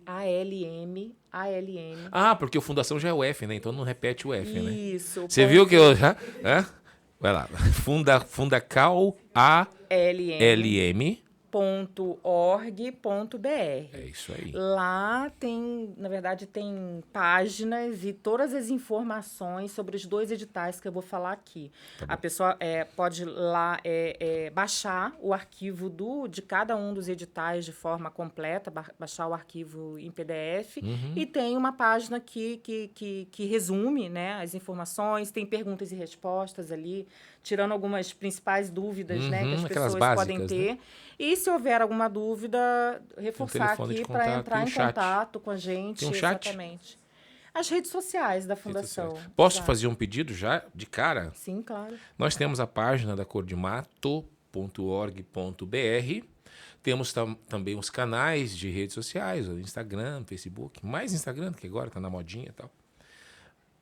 ALM. Porque o Fundação já é o F, né? Então não repete o F, né? Isso. Você viu que eu já... Vai lá. Fundacal ALM. .org.br. É isso aí. Lá na verdade, tem páginas e todas as informações sobre os 2 editais que eu vou falar aqui. A pessoa pode lá baixar o arquivo de cada um dos editais de forma completa, baixar o arquivo em PDF, e tem uma página que resume, né, as informações, tem perguntas e respostas ali, tirando algumas principais dúvidas, né, que as pessoas podem ter. Né? E se houver alguma dúvida, reforçar aqui para entrar em contato com a gente. Tem um chat? Exatamente. As redes sociais da Fundação. Posso fazer um pedido já de cara? Sim, claro. Nós temos a página da cordeMato.org.br. Temos também os canais de redes sociais, o Instagram, Facebook, mais Instagram, que agora está na modinha e tal.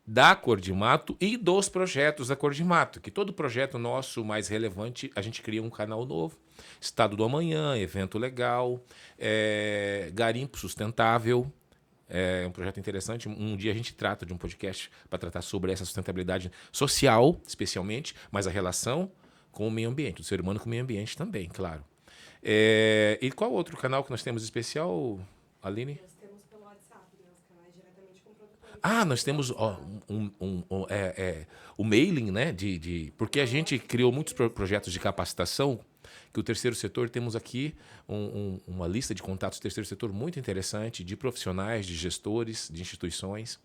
Da Cor de Mato e dos projetos da Cor de Mato, que todo projeto nosso mais relevante, a gente cria um canal novo. Estado do Amanhã, Evento Legal, Garimpo Sustentável, É um projeto interessante. Um dia a gente trata de um podcast para tratar sobre essa sustentabilidade social, especialmente, mas a relação com o meio ambiente, do ser humano com o meio ambiente também, claro. E qual outro canal que nós temos especial, Aline? Nós temos pelo WhatsApp, né, os canais diretamente com produtores. Nós temos o mailing, né? Porque a gente criou muitos projetos de capacitação, que o terceiro setor, temos aqui uma lista de contatos do terceiro setor muito interessante, de profissionais, de gestores, de instituições,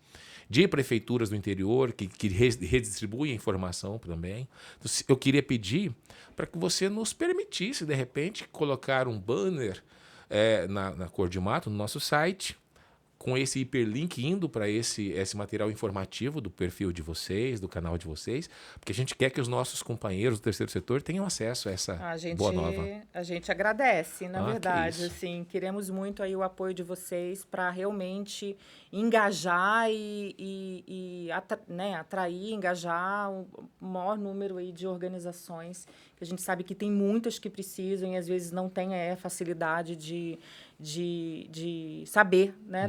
de prefeituras do interior, que redistribuem a informação também. Então, eu queria pedir para que você nos permitisse, de repente, colocar um banner na Cor de Mato, no nosso site, com esse hiperlink indo para esse material informativo do perfil de vocês, do canal de vocês, porque a gente quer que os nossos companheiros do terceiro setor tenham acesso a essa boa nova. A gente agradece, na que verdade. isso. Assim, queremos muito aí o apoio de vocês para realmente engajar atrair, engajar o maior número aí de organizações, que a gente sabe que tem muitas que precisam e às vezes não tem facilidade de saber, né,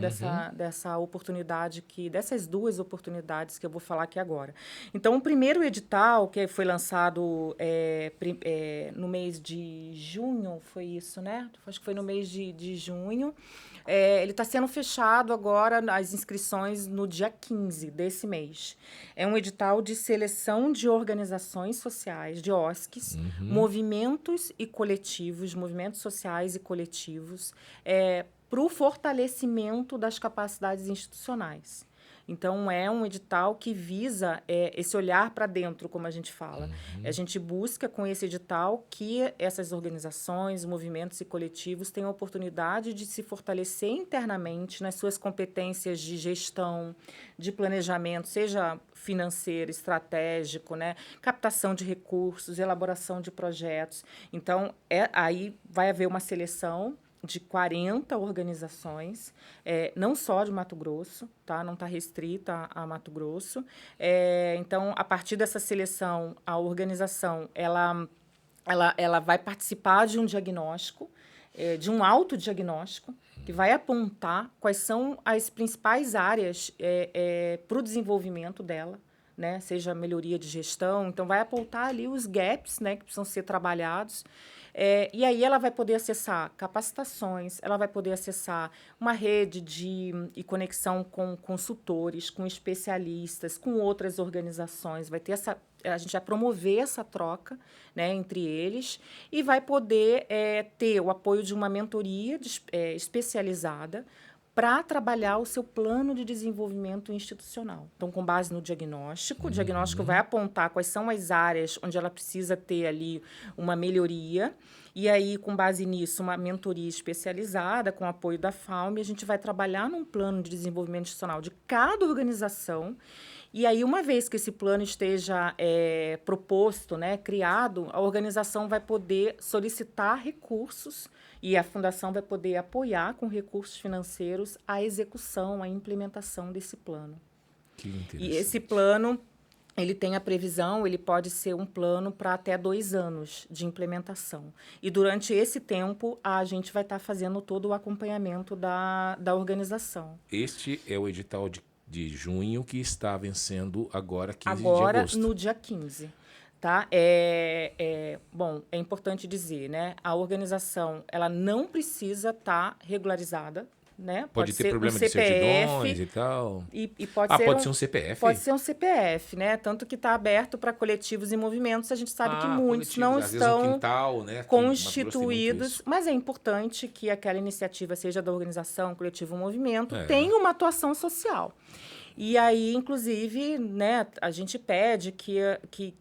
dessa oportunidade, dessas duas oportunidades que eu vou falar aqui agora. Então, o primeiro edital, que foi lançado no mês de junho, foi isso, né? Acho que foi no mês de junho. Ele está sendo fechado agora, as inscrições, no dia 15 desse mês. É um edital de seleção de organizações sociais, de OSCs, movimentos sociais e coletivos, para o fortalecimento das capacidades institucionais. Então, é um edital que visa esse olhar para dentro, como a gente fala. A gente busca, com esse edital, que essas organizações, movimentos e coletivos tenham a oportunidade de se fortalecer internamente nas suas competências de gestão, de planejamento, seja financeiro, estratégico, né? Captação de recursos, elaboração de projetos. Então, aí vai haver uma seleção de 40 organizações, não só de Mato Grosso, tá? Não está restrita a Mato Grosso. Então, a partir dessa seleção, a organização ela vai participar de um diagnóstico, de um autodiagnóstico, que vai apontar quais são as principais áreas para o desenvolvimento dela, né? Seja melhoria de gestão. Então, vai apontar ali os gaps, né, que precisam ser trabalhados. E aí ela vai poder acessar capacitações, ela vai poder acessar uma rede e conexão com consultores, com especialistas, com outras organizações. A gente vai promover essa troca, né, entre eles e vai poder ter o apoio de uma mentoria especializada para trabalhar o seu plano de desenvolvimento institucional. Então, com base no diagnóstico, o diagnóstico vai apontar quais são as áreas onde ela precisa ter ali uma melhoria, e aí, com base nisso, uma mentoria especializada, com apoio da FAUME, a gente vai trabalhar num plano de desenvolvimento institucional de cada organização. E aí, uma vez que esse plano esteja proposto, né, criado, a organização vai poder solicitar recursos e a fundação vai poder apoiar com recursos financeiros a execução, a implementação desse plano. Que interessante. E esse plano, ele tem a previsão, ele pode ser um plano para até 2 anos de implementação. E durante esse tempo, a gente vai estar fazendo todo o acompanhamento da organização. Este é o edital de junho que está vencendo agora, 15 de agora, agosto. no dia 15. Tá? Bom, é importante dizer, né? A organização ela não precisa estar regularizada, né? Pode ter ser problema um de CPF, certidões e tal. E pode ser um CPF? Pode ser um CPF, né? Tanto que está aberto para coletivos e movimentos. A gente sabe que muitos não às estão vezes um quintal, né? constituídos, mas é importante que aquela iniciativa, seja da organização, coletivo ou movimento, tenha uma atuação social. E aí, inclusive, né, a gente pede que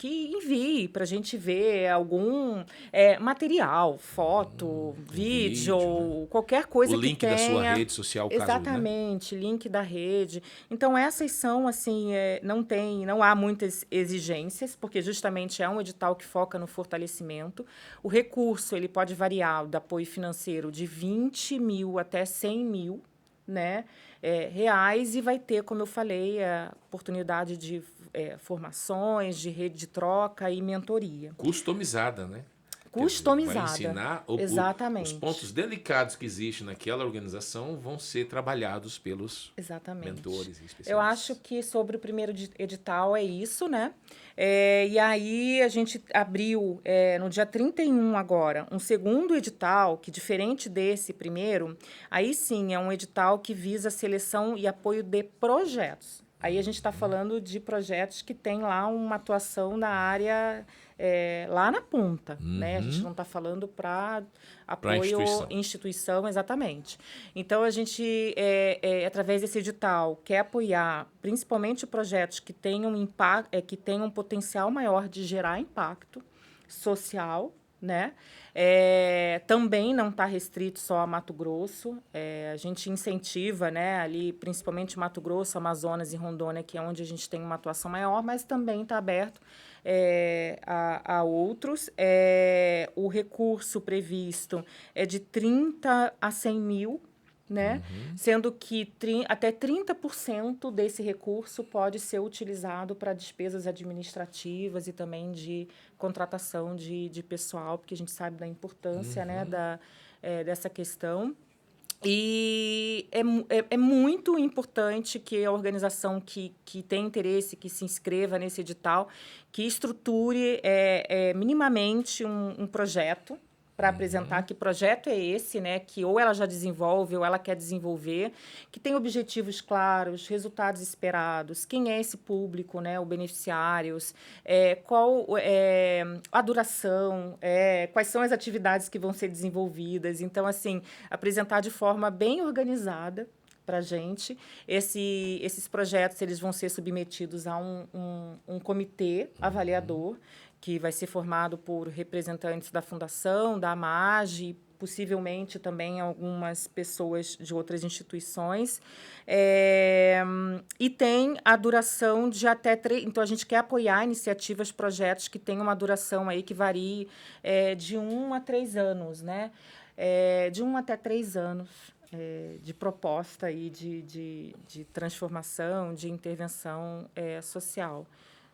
envie para a gente ver algum material, foto, vídeo, né? Qualquer coisa que tenha. O link da sua rede social, caso, exatamente, né? Link da rede. Então, essas são, assim, não há muitas exigências, porque justamente é um edital que foca no fortalecimento. O recurso, ele pode variar do apoio financeiro de 20 mil até 100 mil, né, reais, e vai ter, como eu falei, a oportunidade de formações, de rede de troca e mentoria. Customizada, né? Customizada. Vai ensinar os Exatamente. pontos delicados que existem naquela organização vão ser trabalhados pelos Exatamente. mentores e especialistas. Eu acho que sobre o primeiro edital é isso, né? E aí a gente abriu, no dia 31 agora, um segundo edital, que diferente desse primeiro, aí sim é um edital que visa a seleção e apoio de projetos. Aí a gente está falando de projetos que têm lá uma atuação na área, lá na ponta, né? A gente não está falando para apoio instituição, exatamente. Então, a gente, através desse edital, quer apoiar principalmente projetos que tenham que tenham um potencial maior de gerar impacto social, né? Também não está restrito só a Mato Grosso. A gente incentiva, né, ali, principalmente Mato Grosso, Amazonas e Rondônia, que é onde a gente tem uma atuação maior, mas também está aberto a outros. O recurso previsto é de 30 a 100 mil, né? Sendo que até 30% desse recurso pode ser utilizado para despesas administrativas e também de contratação de pessoal, porque a gente sabe da importância, né, dessa questão. E é muito importante que a organização que tem interesse, que se inscreva nesse edital, que estruture minimamente um projeto para apresentar que projeto é esse, né, que ou ela já desenvolve ou ela quer desenvolver, que tem objetivos claros, resultados esperados, quem é esse público, né, os beneficiários, qual a duração, quais são as atividades que vão ser desenvolvidas. Então, assim, apresentar de forma bem organizada para a gente. Esses projetos eles vão ser submetidos a um comitê avaliador, que vai ser formado por representantes da Fundação, da AMAGE, possivelmente também algumas pessoas de outras instituições. E tem a duração de até 3... Então, a gente quer apoiar iniciativas, projetos que tenham uma duração aí que varie de 1 a 3 anos, né? De 1 até 3 anos. De proposta aí de transformação, de intervenção social.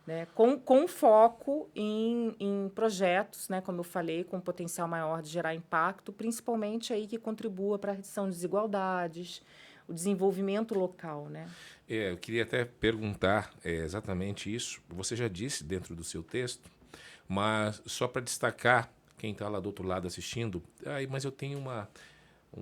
Né, com foco em projetos, né, como eu falei, com potencial maior de gerar impacto, principalmente aí que contribua para a redução de desigualdades, o desenvolvimento local. Né? Eu queria até perguntar exatamente isso. Você já disse dentro do seu texto, mas só para destacar, quem está lá do outro lado assistindo, mas eu tenho uma...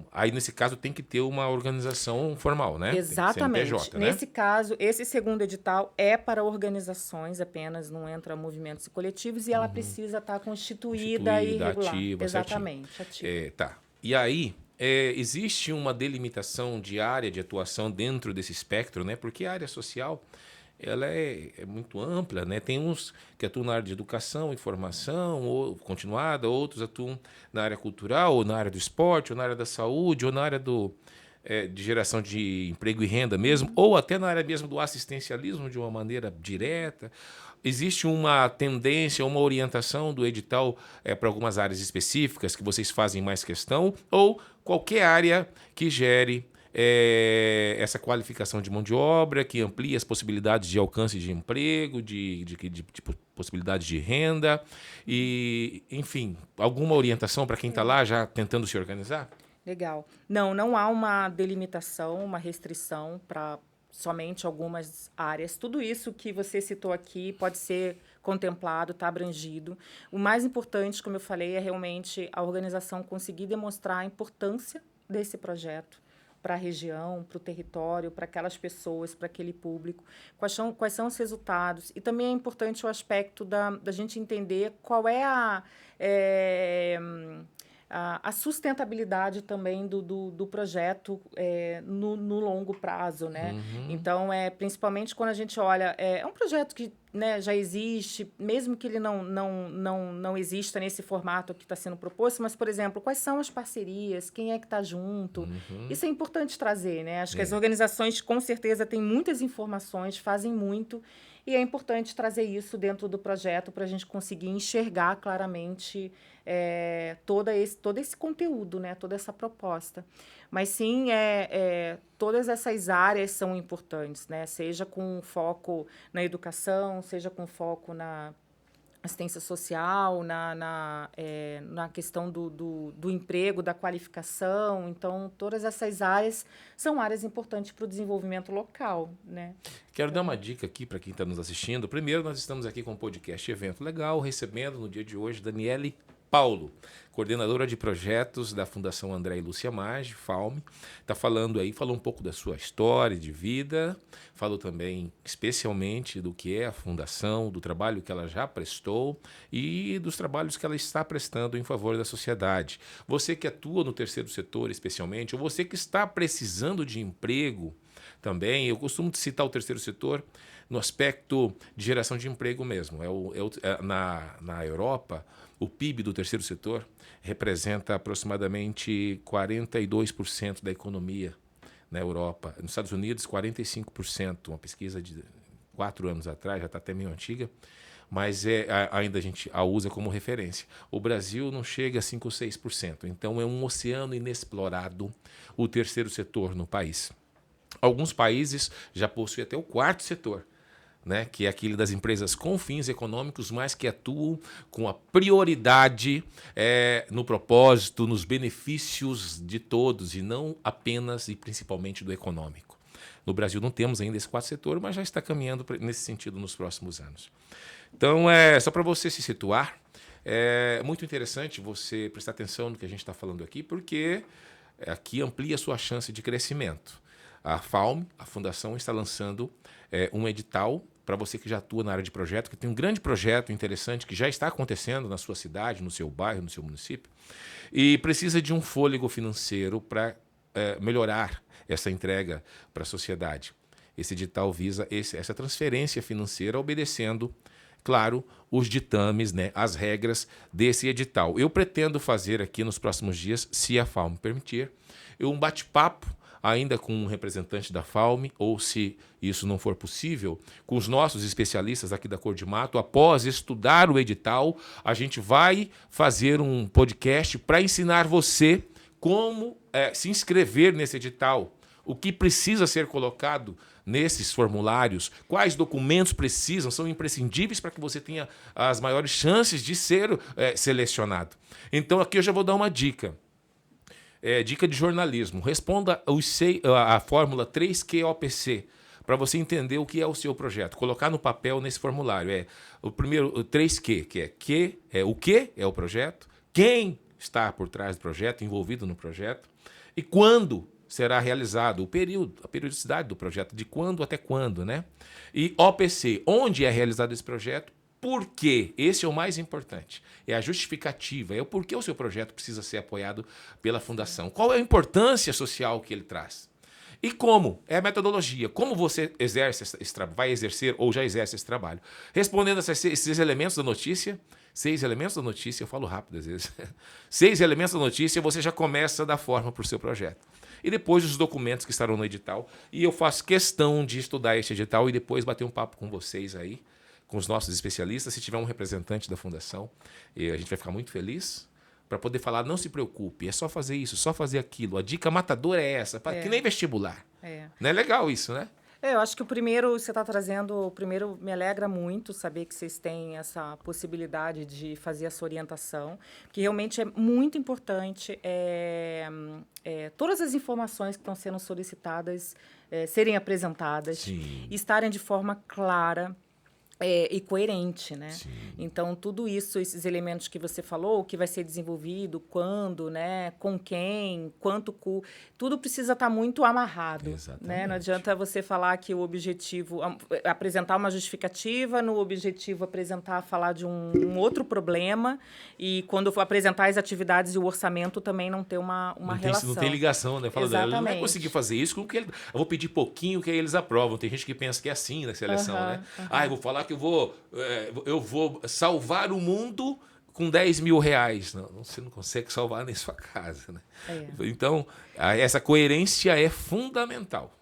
Aí, nesse caso, tem que ter uma organização formal, né? Exatamente. CNPJ, Nesse caso, esse segundo edital é para organizações apenas, não entra movimentos e coletivos, e ela precisa estar constituída e regular. Ativa, exatamente, ativa. Tá. E aí, existe uma delimitação de área de atuação dentro desse espectro, né? Porque a área social... ela é muito ampla, né? Tem uns que atuam na área de educação, informação, ou continuada, outros atuam na área cultural, ou na área do esporte, ou na área da saúde, ou na área de geração de emprego e renda mesmo, ou até na área mesmo do assistencialismo de uma maneira direta. Existe uma tendência, uma orientação do edital para algumas áreas específicas que vocês fazem mais questão, ou qualquer área que gere essa qualificação de mão de obra, que amplia as possibilidades de alcance de emprego, de possibilidades de renda, e, enfim, alguma orientação para quem está lá já tentando se organizar? Legal. Não há uma delimitação, uma restrição para somente algumas áreas. Tudo isso que você citou aqui pode ser contemplado, está abrangido. O mais importante, como eu falei, é realmente a organização conseguir demonstrar a importância desse projeto para a região, para o território, para aquelas pessoas, para aquele público, quais são os resultados. E também é importante o aspecto da gente entender qual é a sustentabilidade também do projeto no longo prazo. Né? Então, principalmente quando a gente olha... É um projeto que, né, já existe, mesmo que ele não exista nesse formato que está sendo proposto, mas, por exemplo, quais são as parcerias, quem é que está junto? Isso é importante trazer. Né? Acho que as organizações, com certeza, têm muitas informações, fazem muito, e é importante trazer isso dentro do projeto para a gente conseguir enxergar claramente todo esse conteúdo, né? Toda essa proposta. Mas, sim, todas essas áreas são importantes, né? Seja com foco na educação, seja com foco assistência social, na questão do emprego, da qualificação. Então, todas essas áreas são áreas importantes para o desenvolvimento local, né? Quero dar uma dica aqui para quem está nos assistindo. Primeiro, nós estamos aqui com um podcast Evento Legal, recebendo no dia de hoje Daniele Paulo, coordenadora de projetos da Fundação André e Lúcia Maggi, FAUME. Está falando aí, falou um pouco da sua história de vida, falou também especialmente do que é a fundação, do trabalho que ela já prestou e dos trabalhos que ela está prestando em favor da sociedade. Você que atua no terceiro setor especialmente, ou você que está precisando de emprego também, eu costumo citar o terceiro setor no aspecto de geração de emprego mesmo. Na Europa, o PIB do terceiro setor representa aproximadamente 42% da economia na Europa. Nos Estados Unidos, 45%. Uma pesquisa de 4 anos atrás, já está até meio antiga, mas ainda a gente a usa como referência. O Brasil não chega a 5 ou 6%. Então, é um oceano inexplorado o terceiro setor no país. Alguns países já possuem até o quarto setor, né, que é aquele das empresas com fins econômicos, mas que atuam com a prioridade no propósito, nos benefícios de todos e não apenas e principalmente do econômico. No Brasil não temos ainda esse quarto setor, mas já está caminhando nesse sentido nos próximos anos. Então, só para você se situar, é muito interessante você prestar atenção no que a gente está falando aqui, porque aqui amplia a sua chance de crescimento. A FAUME, a Fundação, está lançando um edital para você que já atua na área de projeto, que tem um grande projeto interessante que já está acontecendo na sua cidade, no seu bairro, no seu município, e precisa de um fôlego financeiro para melhorar essa entrega para a sociedade. Esse edital visa essa transferência financeira obedecendo, claro, os ditames, né, as regras desse edital. Eu pretendo fazer aqui nos próximos dias, se a FAUME permitir, um bate-papo ainda com um representante da FAUME, ou se isso não for possível, com os nossos especialistas aqui da Cor de Mato. Após estudar o edital, a gente vai fazer um podcast para ensinar você como se inscrever nesse edital, o que precisa ser colocado nesses formulários, quais documentos são imprescindíveis para que você tenha as maiores chances de ser selecionado. Então aqui eu já vou dar uma dica. Dica de jornalismo. Responda a fórmula 3QOPC para você entender o que é o seu projeto. Colocar no papel nesse formulário. O primeiro, o 3Q, que é o que é o projeto, quem está por trás do projeto, envolvido no projeto, e quando será realizado, o período, a periodicidade do projeto, de quando até quando, né? E OPC, onde é realizado esse projeto, por quê? Esse é o mais importante. É a justificativa, é o porquê o seu projeto precisa ser apoiado pela Fundação. Qual é a importância social que ele traz? E como? É a metodologia. Como você vai exercer ou já exerce esse trabalho? Respondendo a esses elementos da notícia, 6 elementos da notícia, eu falo rápido às vezes, 6 elementos da notícia, você já começa a dar forma para o seu projeto. E depois os documentos que estarão no edital. E eu faço questão de estudar esse edital e depois bater um papo com vocês aí, com os nossos especialistas. Se tiver um representante da Fundação, a gente vai ficar muito feliz para poder falar, não se preocupe, é só fazer isso, só fazer aquilo. A dica matadora é essa, que nem vestibular. Não é legal isso, né? Eu acho que o primeiro você está trazendo, o primeiro me alegra muito saber que vocês têm essa possibilidade de fazer essa orientação, que realmente é muito importante todas as informações que estão sendo solicitadas serem apresentadas, Sim. estarem de forma clara, e coerente, né? Sim. Então, tudo isso, esses elementos que você falou, o que vai ser desenvolvido, quando, né? Com quem, quanto, tudo precisa estar muito amarrado. Exatamente. Né? Não adianta você falar que o objetivo, apresentar uma justificativa, no objetivo falar de um outro problema, e quando for apresentar as atividades e o orçamento também não ter uma relação. Não tem ligação, né? Fala, Exatamente. Ele não vai conseguir fazer isso, com que eu vou pedir pouquinho que aí eles aprovam. Tem gente que pensa que é assim na seleção, né? Eu vou falar que eu vou salvar o mundo com 10 mil reais. Não, você não consegue salvar nem sua casa, né? Então, essa coerência é fundamental.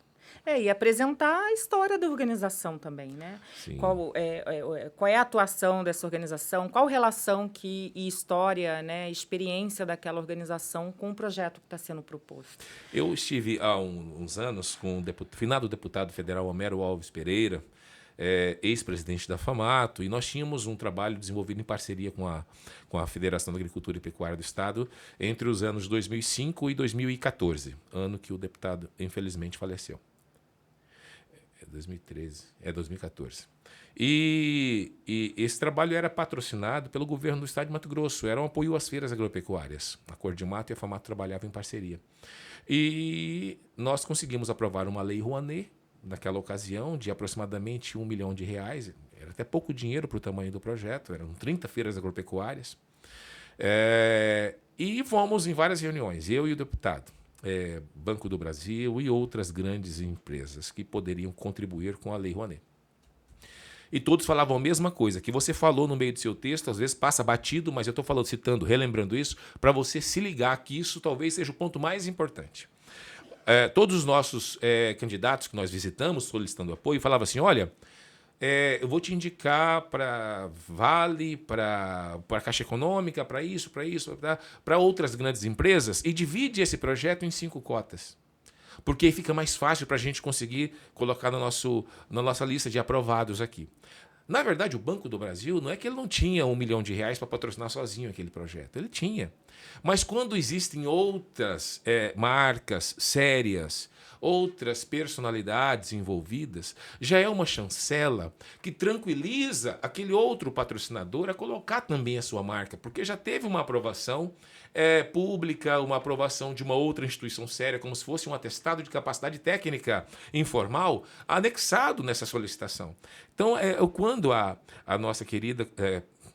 E apresentar a história da organização também, né? Sim. Qual é a atuação dessa organização, qual relação e história, né, experiência daquela organização com o projeto que está sendo proposto. Eu estive há uns anos com o finado deputado federal Homero Alves Pereira, ex-presidente da FAMATO, e nós tínhamos um trabalho desenvolvido em parceria com a Federação da Agricultura e Pecuária do Estado entre os anos 2005 e 2014, ano que o deputado, infelizmente, faleceu. 2013, 2014. E esse trabalho era patrocinado pelo governo do estado de Mato Grosso, era um apoio às feiras agropecuárias. A Cordimato e a FAMATO trabalhavam em parceria. E nós conseguimos aprovar uma lei Rouanet, naquela ocasião, de aproximadamente R$ 1 milhão. Era até pouco dinheiro para o tamanho do projeto, eram 30 feiras agropecuárias. E fomos em várias reuniões, eu e o deputado. Banco do Brasil e outras grandes empresas que poderiam contribuir com a Lei Rouanet. E todos falavam a mesma coisa, que você falou no meio do seu texto, às vezes passa batido, mas eu estou falando, citando, relembrando isso, para você se ligar que isso talvez seja o ponto mais importante. Todos os nossos candidatos que nós visitamos, solicitando apoio, falavam assim, olha, eu vou te indicar para Vale, para a Caixa Econômica, para isso, para outras grandes empresas, e divide esse projeto em 5 cotas. Porque aí fica mais fácil para a gente conseguir colocar na nossa lista de aprovados aqui. Na verdade, o Banco do Brasil não é que ele não tinha R$ 1 milhão para patrocinar sozinho aquele projeto. Ele tinha. Mas quando existem outras marcas sérias, outras personalidades envolvidas, já é uma chancela que tranquiliza aquele outro patrocinador a colocar também a sua marca, porque já teve uma aprovação pública, uma aprovação de uma outra instituição séria, como se fosse um atestado de capacidade técnica informal, anexado nessa solicitação. Então, quando a nossa querida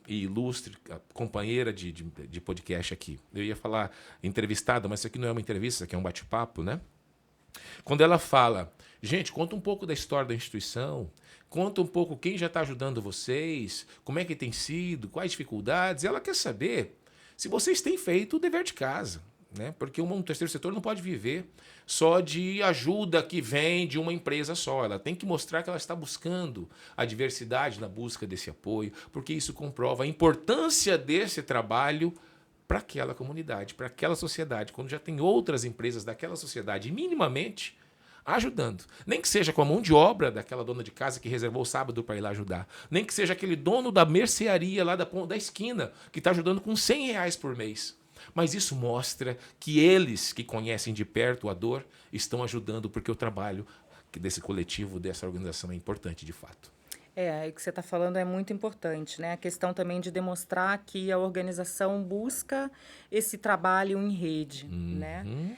e ilustre companheira de podcast aqui, eu ia falar entrevistada, mas isso aqui não é uma entrevista, isso aqui é um bate-papo, né? Quando ela fala, gente, conta um pouco da história da instituição, conta um pouco quem já está ajudando vocês, como é que tem sido, quais dificuldades, ela quer saber se vocês têm feito o dever de casa, né? Porque um terceiro setor não pode viver só de ajuda que vem de uma empresa só. Ela tem que mostrar que ela está buscando a diversidade na busca desse apoio, porque isso comprova a importância desse trabalho para aquela comunidade, para aquela sociedade, quando já tem outras empresas daquela sociedade minimamente ajudando. Nem que seja com a mão de obra daquela dona de casa que reservou o sábado para ir lá ajudar. Nem que seja aquele dono da mercearia lá da esquina que está ajudando com R$ 100 por mês. Mas isso mostra que eles, que conhecem de perto a dor, estão ajudando porque o trabalho desse coletivo, dessa organização é importante de fato. O que você está falando é muito importante, né? A questão também de demonstrar que a organização busca esse trabalho em rede, né?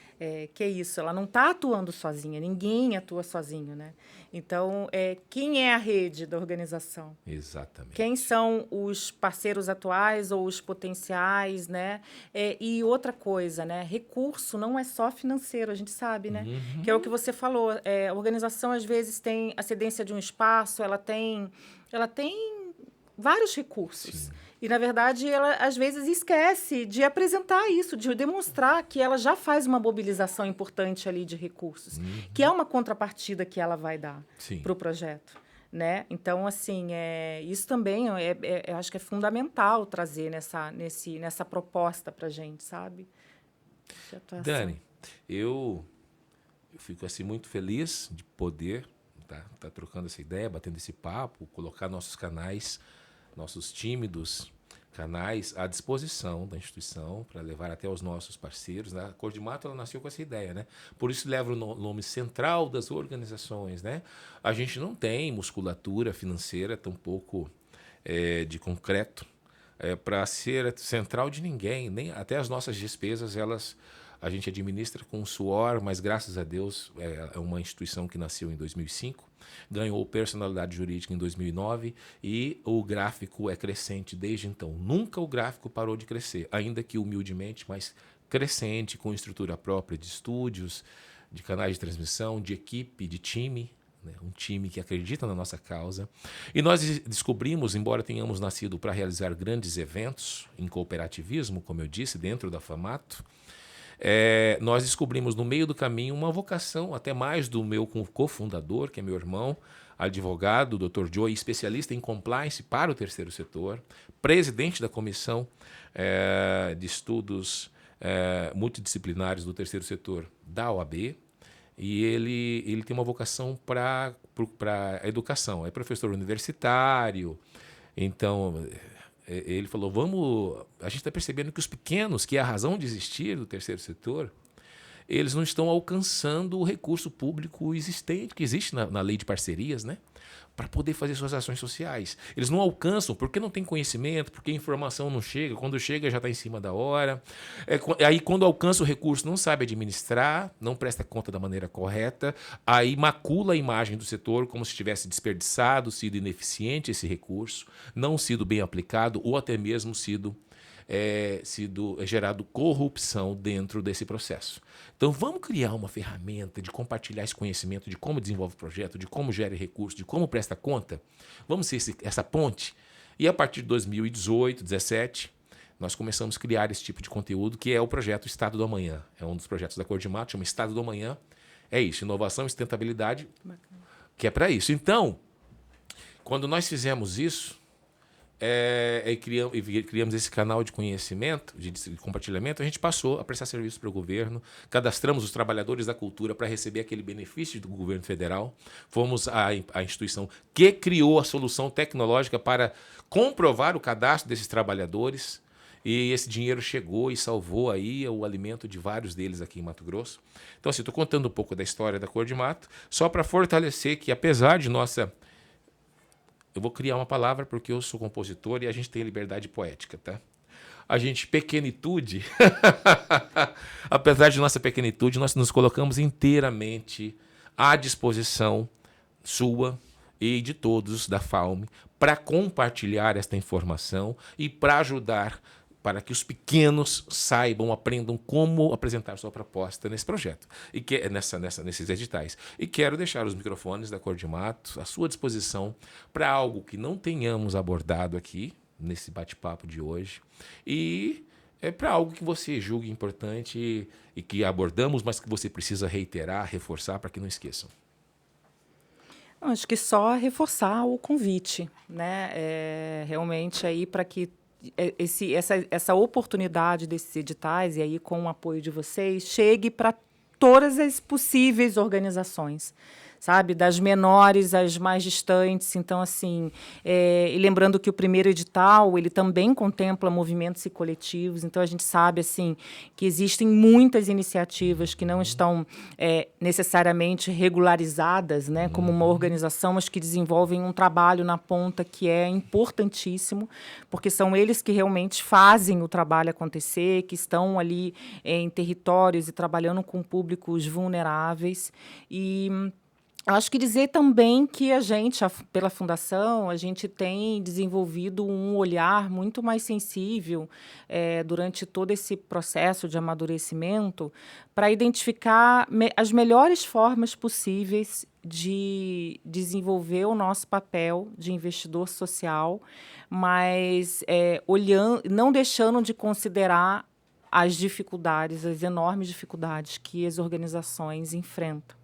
Que é isso, ela não está atuando sozinha, ninguém atua sozinho, né? Então, quem é a rede da organização? Exatamente. Quem são os parceiros atuais ou os potenciais, né? E outra coisa, né? Recurso não é só financeiro, a gente sabe, né? Que é o que você falou. A organização, às vezes, tem a cedência de um espaço, ela tem vários recursos. Sim. E, na verdade, ela, às vezes, esquece de apresentar isso, de demonstrar que ela já faz uma mobilização importante ali de recursos, que é uma contrapartida que ela vai dar para o projeto. Né? Então, assim, isso também eu acho que é fundamental trazer nessa proposta para a gente, sabe? Dani, eu fico assim, muito feliz de poder tá trocando essa ideia, batendo esse papo, colocar nossos canais, nossos tímidos canais à disposição da instituição para levar até os nossos parceiros, né? A Cordimato, ela nasceu com essa ideia, né? Por isso leva o nome central das organizações, né? A gente não tem musculatura financeira, tampouco de concreto, para ser central de ninguém, nem até as nossas despesas, a gente administra com suor, mas graças a Deus é uma instituição que nasceu em 2005, ganhou personalidade jurídica em 2009 e o gráfico é crescente desde então. Nunca o gráfico parou de crescer, ainda que humildemente, mas crescente, com estrutura própria de estúdios, de canais de transmissão, de equipe, de time, né? Um time que acredita na nossa causa. E nós descobrimos, embora tenhamos nascido para realizar grandes eventos em cooperativismo, como eu disse, dentro da FAMATO, nós descobrimos no meio do caminho uma vocação, até mais do meu cofundador, que é meu irmão, advogado, o Dr. Joey, especialista em compliance para o terceiro setor, presidente da comissão de estudos multidisciplinares do terceiro setor da OAB, e ele tem uma vocação para a educação. É professor universitário, então ele falou, a gente está percebendo que os pequenos, que é a razão de existir do terceiro setor, eles não estão alcançando o recurso público existente, que existe na lei de parcerias, né? Para poder fazer suas ações sociais. Eles não alcançam porque não tem conhecimento, porque a informação não chega. Quando chega, já está em cima da hora. Aí, quando alcança o recurso, não sabe administrar, não presta conta da maneira correta, aí macula a imagem do setor como se tivesse desperdiçado, sido ineficiente esse recurso, não sido bem aplicado ou até mesmo sido gerado corrupção dentro desse processo. Então, vamos criar uma ferramenta de compartilhar esse conhecimento de como desenvolve o projeto, de como gera recurso, de como presta conta. Vamos ser essa ponte. E a partir de 2018, 2017, nós começamos a criar esse tipo de conteúdo, que é o projeto Estado do Amanhã. É um dos projetos da Cor de Mato, chama Estado do Amanhã. É isso, inovação e sustentabilidade, que é para isso. Então, quando nós fizemos isso, criamos esse canal de conhecimento, de compartilhamento, a gente passou a prestar serviço para o governo, cadastramos os trabalhadores da cultura para receber aquele benefício do governo federal, fomos a instituição que criou a solução tecnológica para comprovar o cadastro desses trabalhadores, e esse dinheiro chegou e salvou aí o alimento de vários deles aqui em Mato Grosso. Então, assim, estou contando um pouco da história da Cor de Mato, só para fortalecer que, apesar de nossa... Eu vou criar uma palavra porque eu sou compositor e a gente tem liberdade poética, tá? A gente, pequenitude, apesar de nossa pequenitude, nós nos colocamos inteiramente à disposição sua e de todos da FAUM para compartilhar esta informação e para ajudar para que os pequenos saibam, aprendam como apresentar sua proposta nesse projeto, e nesses editais. E quero deixar os microfones da Cor de Mato à sua disposição para algo que não tenhamos abordado aqui, nesse bate-papo de hoje, e para algo que você julgue importante e que abordamos, mas que você precisa reiterar, reforçar, para que não esqueçam. Acho que só reforçar o convite, né? Realmente aí para que essa oportunidade desses editais, e aí com o apoio de vocês, chegue para todas as possíveis organizações, sabe? Das menores às mais distantes. Então, assim, e lembrando que o primeiro edital, ele também contempla movimentos e coletivos. Então, a gente sabe, assim, que existem muitas iniciativas que não estão necessariamente regularizadas, né, como uma organização, mas que desenvolvem um trabalho na ponta que é importantíssimo, porque são eles que realmente fazem o trabalho acontecer, que estão ali em territórios e trabalhando com públicos vulneráveis. E acho que dizer também que a gente, pela Fundação, a gente tem desenvolvido um olhar muito mais sensível durante todo esse processo de amadurecimento para identificar as melhores formas possíveis de desenvolver o nosso papel de investidor social, mas olhando, não deixando de considerar as dificuldades, as enormes dificuldades que as organizações enfrentam.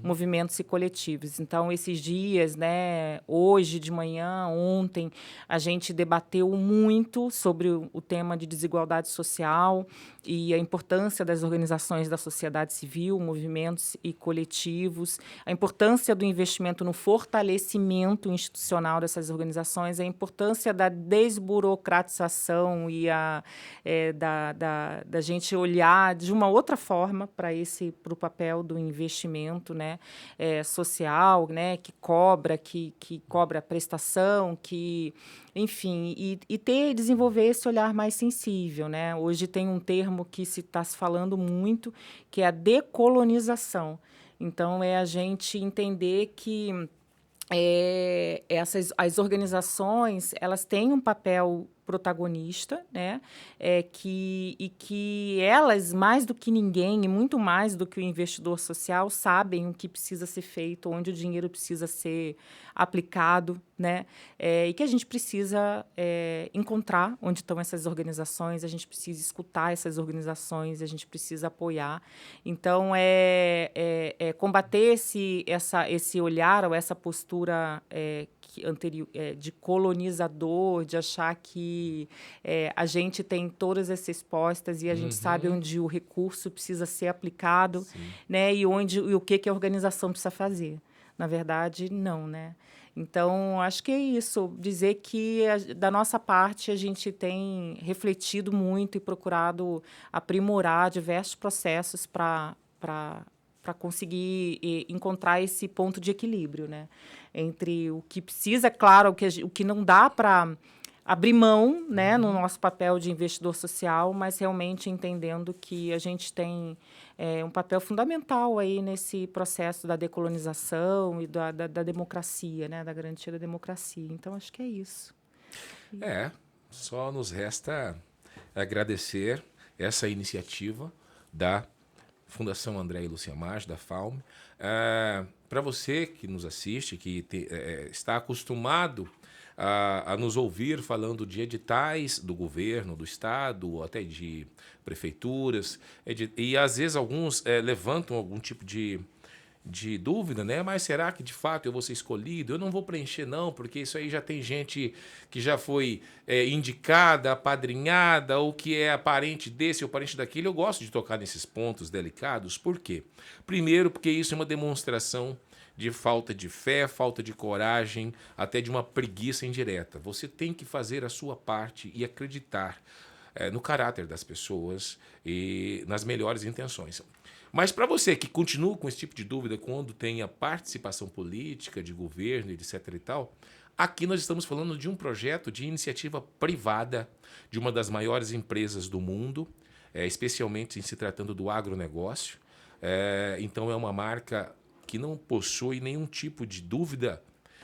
Movimentos e coletivos. Então, esses dias, né, hoje de manhã, ontem, a gente debateu muito sobre o tema de desigualdade social e a importância das organizações da sociedade civil, movimentos e coletivos, a importância do investimento no fortalecimento institucional dessas organizações, a importância da desburocratização e da gente olhar de uma outra forma para o papel do investimento, né, social, né, que cobra prestação, enfim, e desenvolver esse olhar mais sensível, né? Hoje tem um termo que está se falando muito, que é a decolonização. Então, a gente entender que as organizações, elas têm um papel protagonista, né? Que elas, mais do que ninguém, e muito mais do que o investidor social, sabem o que precisa ser feito, onde o dinheiro precisa ser aplicado, né? E que a gente precisa encontrar onde estão essas organizações, a gente precisa escutar essas organizações, a gente precisa apoiar. Então, combater esse olhar ou essa postura de colonizador, de achar que que a gente tem todas essas respostas e a gente sabe onde o recurso precisa ser aplicado, né? E o que a organização precisa fazer. Na verdade, não, né? Então, acho que é isso. Dizer que, da nossa parte, a gente tem refletido muito e procurado aprimorar diversos processos para conseguir encontrar esse ponto de equilíbrio, né? Entre o que precisa, claro, o que não dá para abrir mão, né, no nosso papel de investidor social, mas realmente entendendo que a gente tem um papel fundamental aí nesse processo da decolonização e da democracia, né, da garantia da democracia. Então, acho que é isso. Só nos resta agradecer essa iniciativa da Fundação André e Lúcia Maggi, da FAUM. Para você que nos assiste, que está acostumado a nos ouvir falando de editais do governo, do Estado, ou até de prefeituras, e às vezes alguns levantam algum tipo de dúvida, né? Mas será que de fato eu vou ser escolhido? Eu não vou preencher não, porque isso aí já tem gente que já foi indicada, apadrinhada, ou que é parente desse ou parente daquele. Eu gosto de tocar nesses pontos delicados. Por quê? Primeiro, porque isso é uma demonstração de falta de fé, falta de coragem, até de uma preguiça indireta. Você tem que fazer a sua parte e acreditar no caráter das pessoas e nas melhores intenções. Mas para você que continua com esse tipo de dúvida quando tem a participação política, de governo, etc. e tal, aqui nós estamos falando de um projeto de iniciativa privada de uma das maiores empresas do mundo, especialmente em se tratando do agronegócio. Então é uma marca que não possui nenhum tipo de dúvida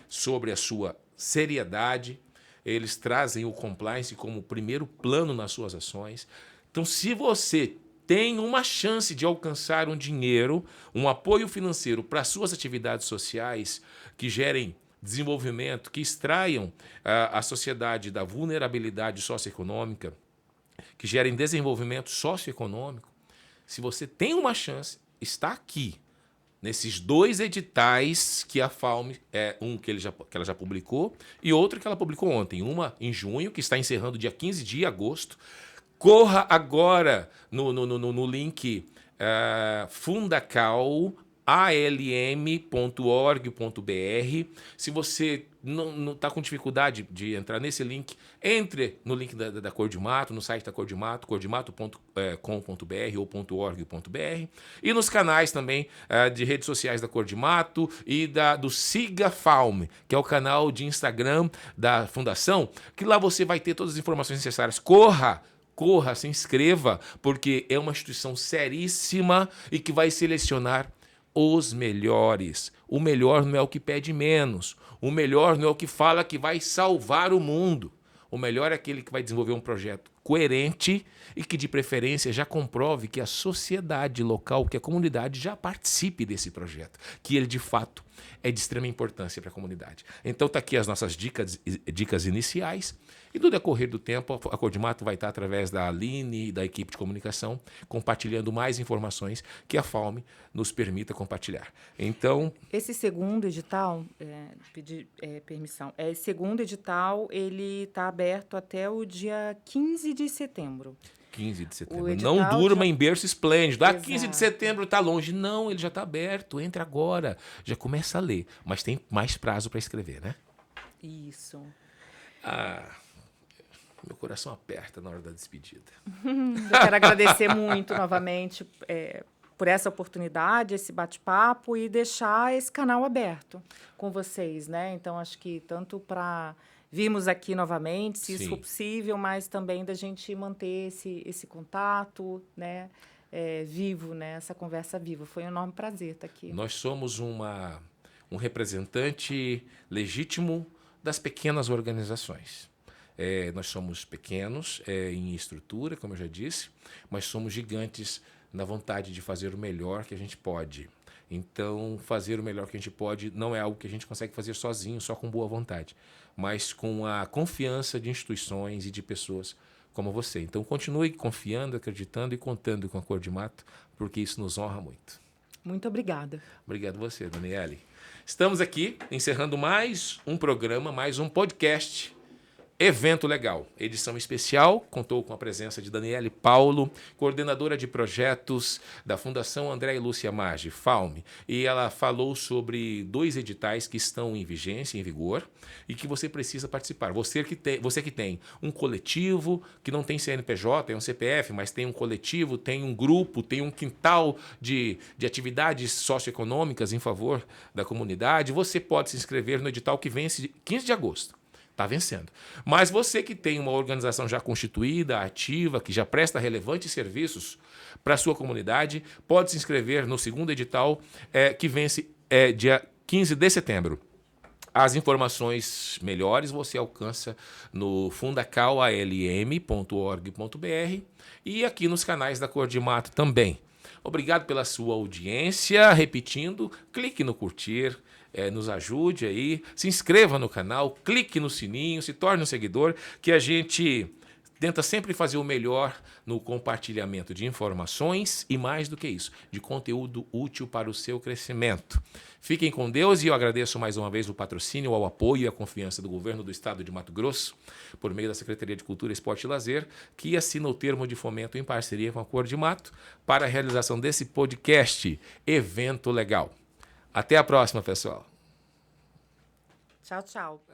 sobre a sua seriedade. Eles trazem o compliance como primeiro plano nas suas ações. Então, se você tem uma chance de alcançar um dinheiro, um apoio financeiro para suas atividades sociais que gerem desenvolvimento, que extraiam a sociedade da vulnerabilidade socioeconômica, que gerem desenvolvimento socioeconômico, se você tem uma chance, está aqui. Nesses 2 editais que a FAUM, um que ela já publicou e outro que ela publicou ontem. Uma em junho, que está encerrando dia 15 de agosto. Corra agora no link fundacal.alm.org.br. Se você não está com dificuldade de entrar nesse link, entre no link da Cor de Mato, no site da Cor de Mato, cordimato.com.br ou .org.br, e nos canais também de redes sociais da Cor de Mato e do Siga FAUM, que é o canal de Instagram da Fundação, que lá você vai ter todas as informações necessárias. Corra, se inscreva, porque é uma instituição seríssima e que vai selecionar os melhores. O melhor não é o que pede menos. O melhor não é o que fala que vai salvar o mundo. O melhor é aquele que vai desenvolver um projeto coerente e que, de preferência, já comprove que a sociedade local, que a comunidade já participe desse projeto, que ele, de fato, é de extrema importância para a comunidade. Então, está aqui as nossas dicas iniciais. E no decorrer do tempo, a Cor de Mato vai estar, através da Aline e da equipe de comunicação, compartilhando mais informações que a FAUM nos permita compartilhar. Então, esse segundo edital, pedir permissão, esse segundo edital, ele está aberto até o dia 15 de setembro. 15 de setembro. Não durma em berço esplêndido. Exato. 15 de setembro está longe. Não, ele já está aberto. Entra agora. Já começa a ler. Mas tem mais prazo para escrever, né? Isso. Meu coração aperta na hora da despedida. Eu quero agradecer muito novamente por essa oportunidade, esse bate-papo e deixar esse canal aberto com vocês, né? Então, acho que tanto para virmos aqui novamente, se isso for possível, mas também da gente manter esse contato, né? Vivo, né? Essa conversa viva. Foi um enorme prazer estar aqui. Nós somos um representante legítimo das pequenas organizações. Nós somos pequenos em estrutura, como eu já disse, mas somos gigantes na vontade de fazer o melhor que a gente pode. Então, fazer o melhor que a gente pode não é algo que a gente consegue fazer sozinho, só com boa vontade, mas com a confiança de instituições e de pessoas como você. Então, continue confiando, acreditando e contando com a Cor de Mato, porque isso nos honra muito. Muito obrigada. Obrigado você, Daniele. Estamos aqui encerrando mais um programa, mais um podcast Evento legal, edição especial, contou com a presença de Daniele Paulo, coordenadora de projetos da Fundação André e Lúcia Maggi, FAUME, e ela falou sobre 2 editais que estão em vigência, em vigor, e que você precisa participar. Você que tem um coletivo, que não tem CNPJ, é um CPF, mas tem um coletivo, tem um grupo, tem um quintal de atividades socioeconômicas em favor da comunidade, você pode se inscrever no edital que vence 15 de agosto. Está vencendo. Mas você que tem uma organização já constituída, ativa, que já presta relevantes serviços para a sua comunidade, pode se inscrever no segundo edital que vence dia 15 de setembro. As informações melhores você alcança no fundacalalm.org.br e aqui nos canais da Cor de Mato também. Obrigado pela sua audiência. Repetindo, clique no curtir, nos ajude aí, se inscreva no canal, clique no sininho, se torne um seguidor, que a gente tenta sempre fazer o melhor no compartilhamento de informações e, mais do que isso, de conteúdo útil para o seu crescimento. Fiquem com Deus e eu agradeço mais uma vez o patrocínio, o apoio e a confiança do Governo do Estado de Mato Grosso, por meio da Secretaria de Cultura, Esporte e Lazer, que assina o termo de fomento em parceria com a Cor de Mato para a realização desse podcast Evento Legal. Até a próxima, pessoal. Tchau, tchau.